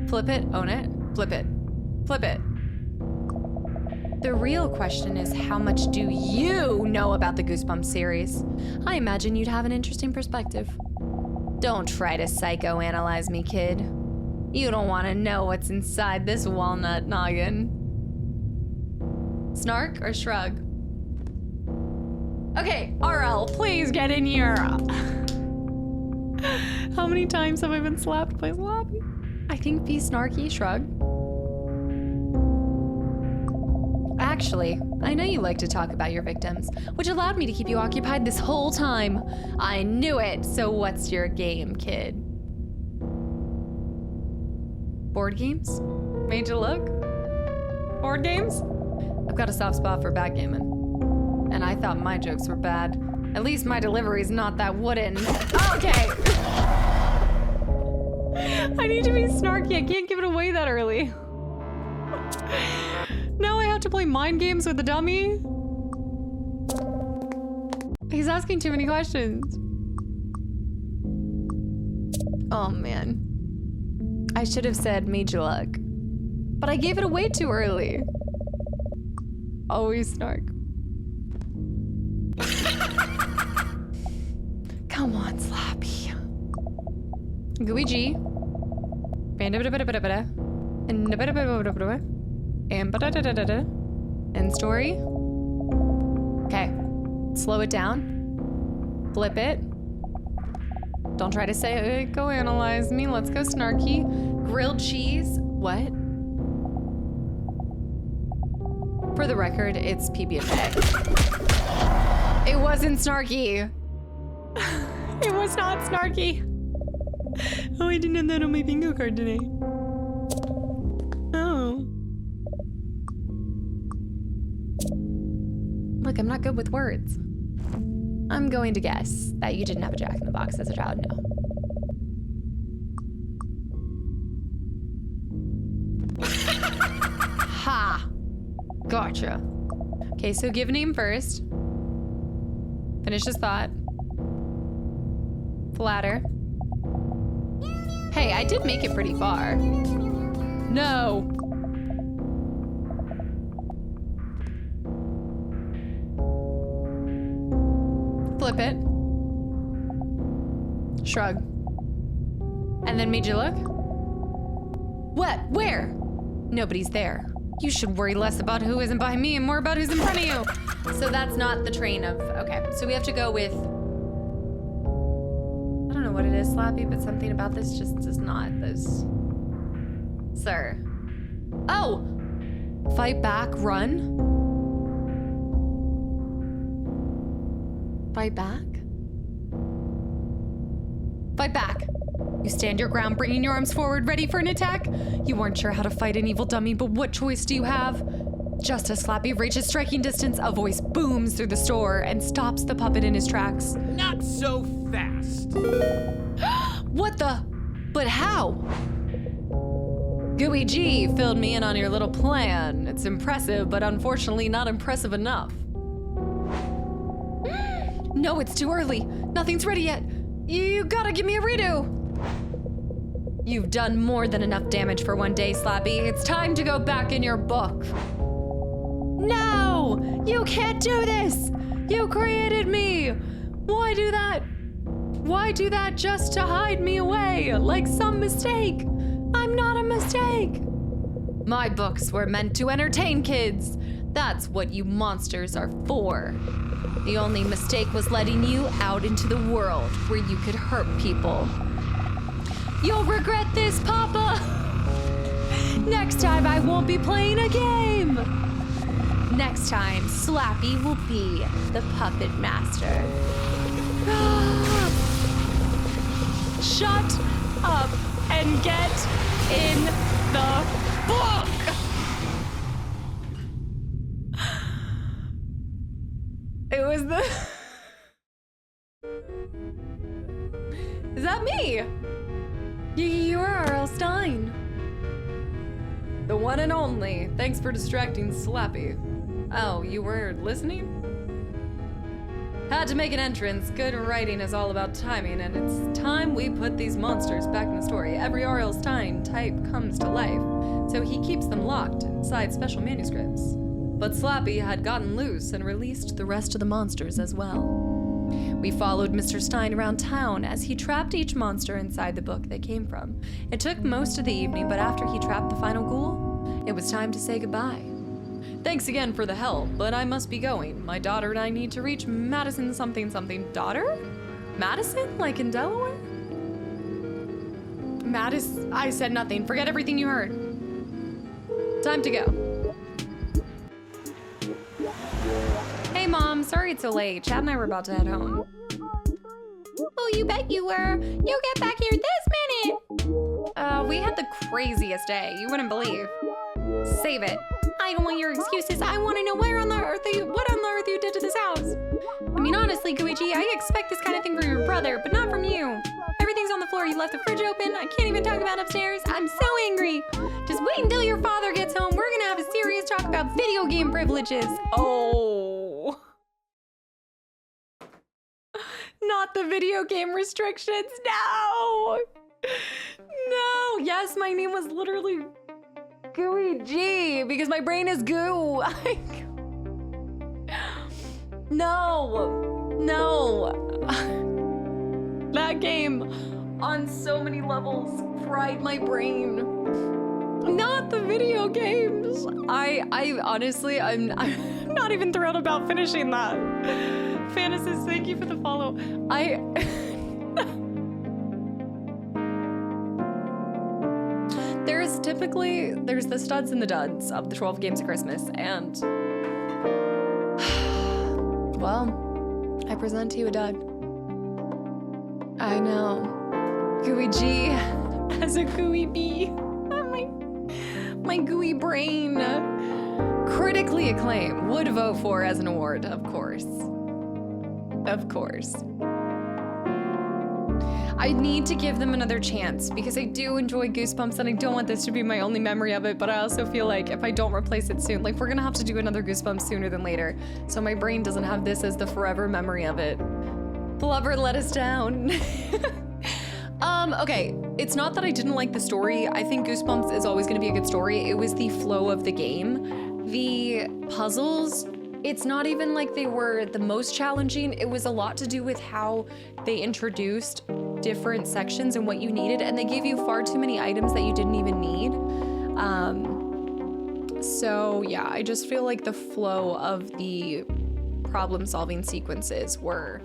Flip it, own it, flip it, flip it. The real question is, how much do you know about the Goosebumps series? I imagine you'd have an interesting perspective. Don't try to psychoanalyze me, kid. You don't want to know what's inside this walnut noggin. Snark or shrug? Okay, RL, please get in here. How many times have I been slapped by Slappy? I think be snarky, shrug. Actually, I know you like to talk about your victims, which allowed me to keep you occupied this whole time. I knew it, so what's your game, kid? Board games? Made you look? Board games? I've got a soft spot for backgammon. And I thought my jokes were bad. At least my delivery's not that wooden. Okay. I need to be snarky. I can't give it away that early. Now I have to play mind games with the dummy. He's asking too many questions. Oh man. I should have said major luck. But I gave it away too early. Always snark. Come on, Slappy. Gooey G. And story. Okay. Slow it down. Flip it. Don't try to say, go analyze me. Let's go snarky. Grilled cheese. What? For the record, it's PB&J. It wasn't snarky. It was not snarky. Oh, I didn't have that on my bingo card today. Oh. Look, I'm not good with words. I'm going to guess that you didn't have a Jack in the Box as a child, no. Ha! Gotcha. Okay, so give a name first. Finish his thought. Flatter. Hey, I did make it pretty far. No. Flip it. Shrug. And then made you look? What? Where? Nobody's there. You should worry less about who isn't behind me and more about who's in front of you. So that's not the train of, okay. So we have to go with, I don't know what it is, Slappy, but something about this just does not, this. Sir. Oh! Fight back, run? Fight back? Fight back. You stand your ground, bringing your arms forward, ready for an attack? You aren't sure how to fight an evil dummy, but what choice do you have? Just as Slappy reaches striking distance, a voice booms through the store and stops the puppet in his tracks. Not so fast. What the? But how? Gooey G filled me in on your little plan. It's impressive, but unfortunately not impressive enough. No, it's too early. Nothing's ready yet. You gotta give me a redo. You've done more than enough damage for one day, Slappy. It's time to go back in your book. No! You can't do this! You created me! Why do that? Why do that just to hide me away, like some mistake? I'm not a mistake! My books were meant to entertain kids. That's what you monsters are for. The only mistake was letting you out into the world where you could hurt people. You'll regret this, Papa! Next time I won't be playing a game! Next time, Slappy will be the puppet master. Shut up and get in the book! It was the... Is that me? You're R.L. Stein. The one and only. Thanks for distracting Slappy. Oh, you were listening? Had to make an entrance. Good writing is all about timing, and it's time we put these monsters back in the story. Every R.L. Stein type comes to life, so he keeps them locked inside special manuscripts. But Slappy had gotten loose and released the rest of the monsters as well. We followed Mr. Stein around town as he trapped each monster inside the book they came from. It took most of the evening, but after he trapped the final ghoul, it was time to say goodbye. Thanks again for the help, but I must be going. My daughter and I need to reach Madison something something. Daughter? Madison? Like in Delaware? Madison? I said nothing. Forget everything you heard. Time to go. Hey, Mom. Sorry it's so late. Chad and I were about to head home. Oh, you bet you were. You get back here this minute. We had the craziest day. You wouldn't believe. Save it. I don't want your excuses. I want to know what on the earth you did to this house. I mean, honestly, Gooey G, I expect this kind of thing from your brother, but not from you. Everything's on the floor You left the fridge open. I can't even talk about upstairs. I'm so angry. Just wait until your father gets home. We're gonna have a serious talk about video game privileges. Oh. Not the video game restrictions. No. No. Yes, my name was literally Gooey G because my brain is goo. No. No. That game on so many levels fried my brain. Not the video games. I honestly, I'm not even thrilled about finishing that. Fantasist, thank you for the follow. There's the studs and the duds of the 12 games of Christmas, and well, I present to you a dud. I know. Gooey G as a Gooey B. My gooey brain. Critically acclaimed. Would vote for as an award, of course. Of course. I need to give them another chance because I do enjoy Goosebumps and I don't want this to be my only memory of it, but I also feel like if I don't replace it soon, like we're gonna have to do another Goosebumps sooner than later, so my brain doesn't have this as the forever memory of it. The lover let us down. Okay, it's not that I didn't like the story. I think Goosebumps is always gonna be a good story. It was the flow of the game. The puzzles, it's not even like they were the most challenging. It was a lot to do with how they introduced different sections and what you needed, and they gave you far too many items that you didn't even need. So yeah, I just feel like the flow of the problem-solving sequences were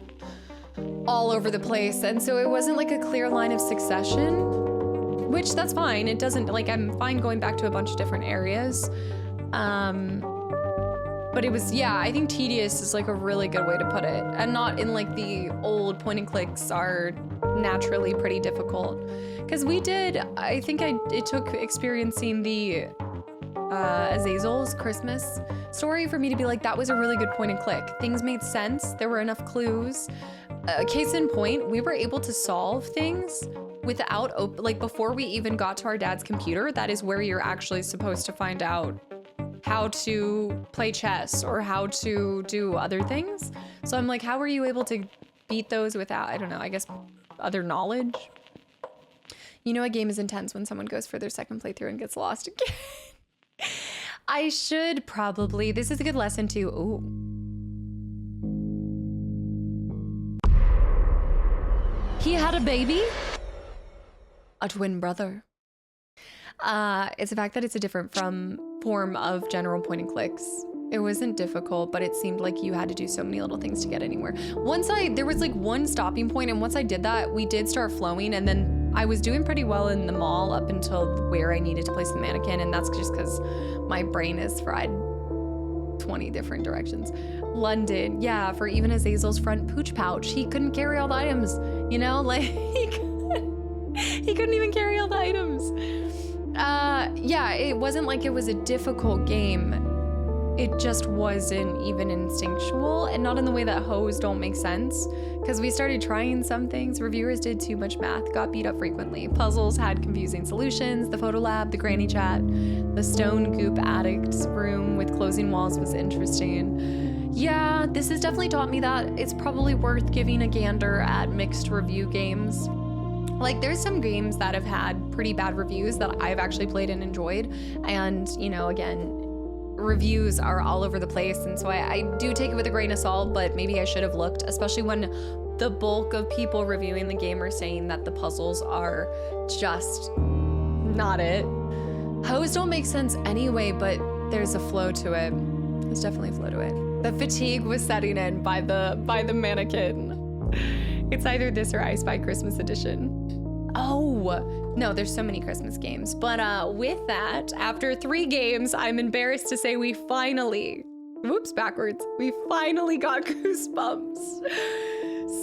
all over the place, and so it wasn't like a clear line of succession, which that's fine. It doesn't, like, I'm fine going back to a bunch of different areas. But it was, yeah, I think tedious is like a really good way to put it, and not in like the old point and clicks are naturally pretty difficult. Because we did, I think it took experiencing the Azazel's Christmas story for me to be like, that was a really good point and click. Things made sense, there were enough clues. Case in point, we were able to solve things without, like before we even got to our dad's computer. That is where you're actually supposed to find out how to play chess or how to do other things. So I'm like, how were you able to beat those without, I don't know, I guess other knowledge? You know a game is intense when someone goes for their second playthrough and gets lost again. I should probably, this is a good lesson too. Ooh. He had a baby? A twin brother. It's the fact that it's a different form of general point and clicks. It wasn't difficult, but it seemed like you had to do so many little things to get anywhere. There was like one stopping point, and once I did that, we did start flowing, and then I was doing pretty well in the mall up until where I needed to place the mannequin, and that's just because my brain is fried 20 different directions. London, yeah, for even Azazel's front pooch pouch, he couldn't carry all the items, you know? Like, he couldn't even carry all the items. Yeah, it wasn't like it was a difficult game. It just wasn't even instinctual, and not in the way that hoes don't make sense. Because we started trying some things, reviewers did too much math, got beat up frequently. Puzzles had confusing solutions, the photo lab, the granny chat, the stone goop addict room with closing walls was interesting. Yeah, this has definitely taught me that it's probably worth giving a gander at mixed review games. Like, there's some games that have had pretty bad reviews that I've actually played and enjoyed. And, you know, again, reviews are all over the place. And so I do take it with a grain of salt, but maybe I should have looked, especially when the bulk of people reviewing the game are saying that the puzzles are just not it. Hoes don't make sense anyway, but there's a flow to it. There's definitely a flow to it. The fatigue was setting in by the mannequin. It's either this or I Spy Christmas Edition. Oh, no, there's so many Christmas games. But with that, after 3 games, I'm embarrassed to say we finally, whoops, backwards. We finally got Goosebumps.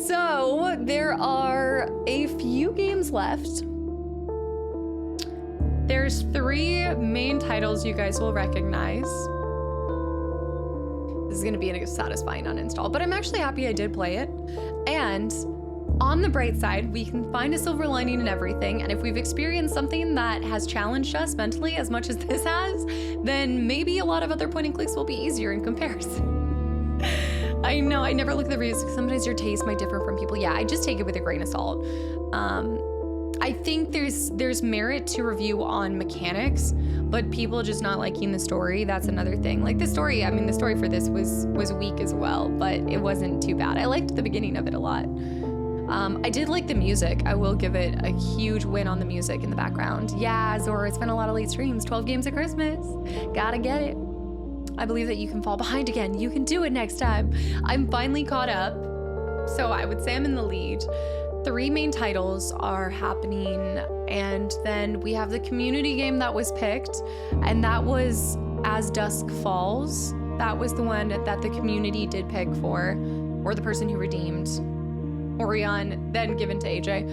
So there are a few games left. There's 3 main titles you guys will recognize. This is gonna be a satisfying uninstall, but I'm actually happy I did play it. And On the bright side, we can find a silver lining in everything, and if we've experienced something that has challenged us mentally as much as this has, then maybe a lot of other point and clicks will be easier in comparison. I know, I never look at the reviews because sometimes your taste might differ from people. Yeah, I just take it with a grain of salt. I think there's merit to review on mechanics, but people just not liking the story, that's another thing. Like the story for this was weak as well, but it wasn't too bad. I liked the beginning of it a lot. I did like the music. I will give it a huge win on the music in the background. Yeah, Zora, it's been a lot of late streams. 12 games at Christmas. Gotta get it. I believe that you can fall behind again. You can do it next time. I'm finally caught up. So I would say I'm in the lead. 3 main titles are happening, and then we have the community game that was picked, and that was As Dusk Falls. That was the one that the community did pick for, or the person who redeemed. Orion, then given to AJ.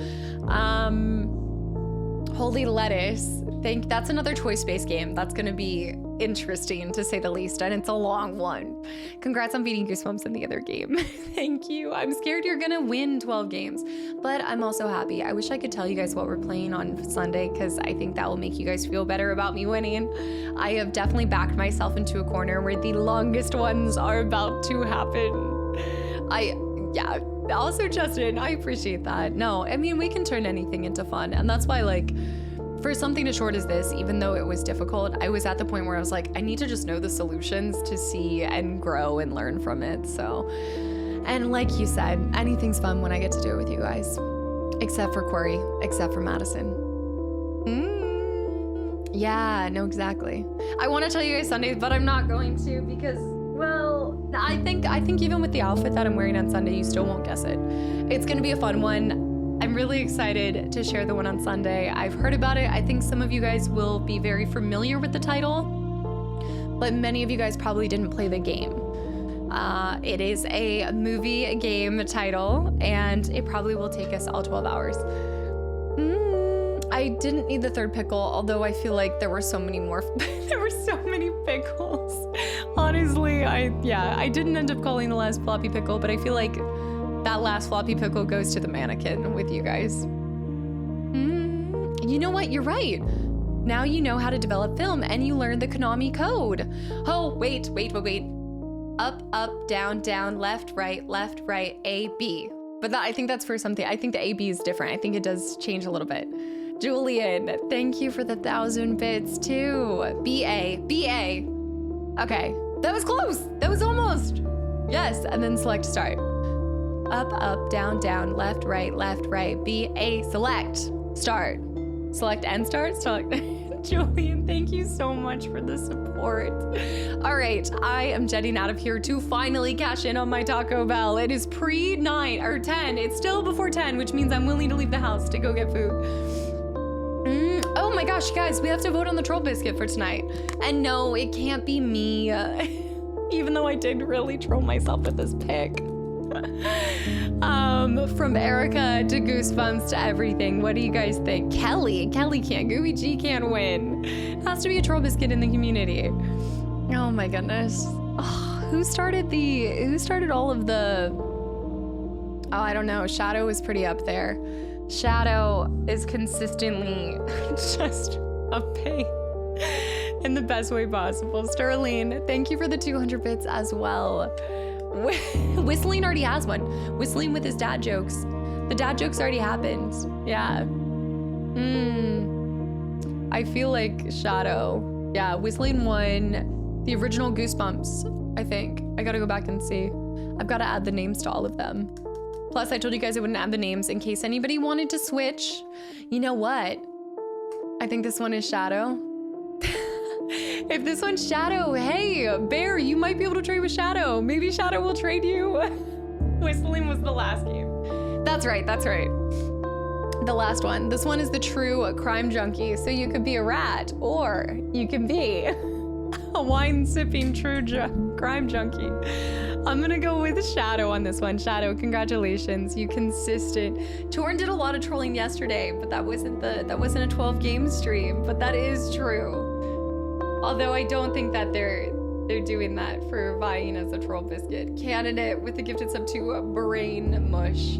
Holy Lettuce. That's another choice-based game. That's gonna be interesting to say the least, and it's a long one. Congrats on beating Goosebumps in the other game. Thank you. I'm scared you're gonna win 12 games, but I'm also happy. I wish I could tell you guys what we're playing on Sunday, because I think that will make you guys feel better about me winning. I have definitely backed myself into a corner where the longest ones are about to happen. Yeah. Also, Justin, I appreciate that. No, I mean, we can turn anything into fun. And that's why, like, for something as short as this, even though it was difficult, I was at the point where I was like, I need to just know the solutions to see and grow and learn from it. So, and like you said, anything's fun when I get to do it with you guys. Except for Corey, except for Madison. Yeah, no, exactly. I want to tell you guys Sundays, but I'm not going to because, well, I think even with the outfit that I'm wearing on Sunday, you still won't guess it. It's gonna be a fun one. I'm really excited to share the one on Sunday. I've heard about it. I think some of you guys will be very familiar with the title, but many of you guys probably didn't play the game. It is a movie game title, and it probably will take us all 12 hours. I didn't need the third pickle, although I feel like there were so many more. There were so many pickles. Honestly, I didn't end up calling the last floppy pickle, but I feel like that last floppy pickle goes to the mannequin with you guys. You know what? You're right. Now you know how to develop film, and you learned the Konami code. Oh, wait. Up, up, down, down, left, right, A, B. But I think that's for something. I think the A, B is different. I think it does change a little bit. Julian, thank you for the 1,000 bits too. B-A. Okay, that was close. That was almost. Yes, and then select start. Up, up, down, down, left, right, B-A, select, start. Select and start. Julian, thank you so much for the support. All right, I am jetting out of here to finally cash in on my Taco Bell. It is pre-9 or 10. It's still before 10, which means I'm willing to leave the house to go get food. Oh my gosh, guys, we have to vote on the troll biscuit for tonight. And no, it can't be me, even though I did really troll myself with this pick. From Erica to Goosebumps to everything. What do you guys think? Kelly can't. Gooey G can't win. It has to be a troll biscuit in the community. Oh my goodness. Oh, who started all of the? Oh, I don't know. Shadow is pretty up there. Shadow is consistently just a pain in the best way possible. Sterling, thank you for the 200 bits as well. Whistling already has one. Whistling with his dad jokes. The dad jokes already happened. Yeah. I feel like Shadow. Yeah, Whistling won the original Goosebumps, I think. I gotta go back and see. I've gotta add the names to all of them. Plus, I told you guys I wouldn't add the names in case anybody wanted to switch. You know what? I think this one is Shadow. If this one's Shadow, hey, Bear, you might be able to trade with Shadow. Maybe Shadow will trade you. Whistling was the last game. That's right. The last one. This one is the true crime junkie. So you could be a rat, or you can be a wine-sipping true crime junkie. I'm gonna go with Shadow on this one. Shadow, congratulations, you consistent. Torn did a lot of trolling yesterday, but that wasn't a 12 game stream, but that is true. Although I don't think that they're doing that for vying as a troll biscuit. Candidate with the gifted sub to Brain Mush.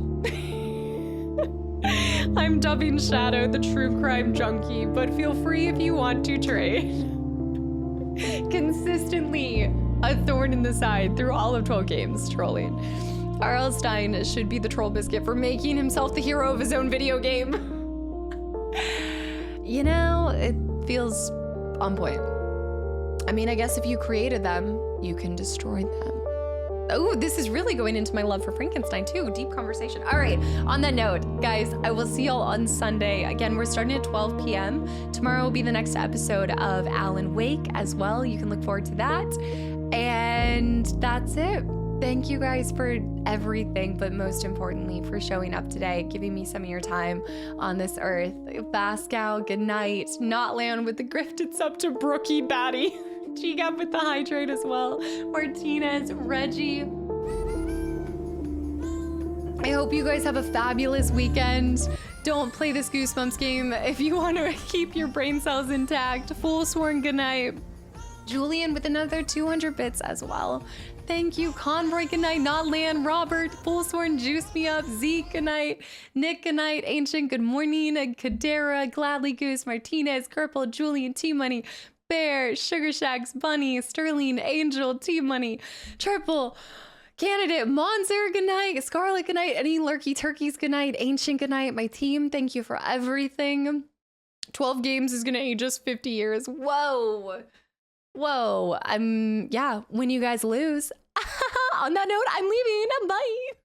I'm dubbing Shadow the true crime junkie, but feel free if you want to trade. Consistently a thorn in the side through all of 12 games, trolling. R.L. Stein should be the troll biscuit for making himself the hero of his own video game. You know, it feels on point. I mean, I guess if you created them, you can destroy them. Oh, this is really going into my love for Frankenstein too. Deep conversation. All right, on that note, guys, I will see y'all on Sunday. Again, we're starting at 12 p.m. Tomorrow will be the next episode of Alan Wake as well. You can look forward to that. And that's it. Thank you guys for everything, but most importantly for showing up today, giving me some of your time on this earth. Vascal, good night. Notland with the grifted sub to Brookie Batty. G-Gap with the hydrate as well. Martinez, Reggie. I hope you guys have a fabulous weekend. Don't play this Goosebumps game if you want to keep your brain cells intact. Full sworn good night. Julian with another 200 bits as well. Thank you. Conroy, good night. Notland, Robert, Full Sworn, Juice Me Up, Zeke, good night. Nick, good night. Ancient, good morning. Kadera, Gladly Goose, Martinez, Purple, Julian, T-Money, Bear, Sugar Shacks, Bunny, Sterling, Angel, T-Money, Triple, Candidate, Monzer, good night. Scarlet, good night. Any Lurky Turkeys, good night. Ancient, good night. My team, thank you for everything. 12 games is gonna age us 50 years. Whoa. Whoa, yeah, when you guys lose. On that note, I'm leaving. Bye.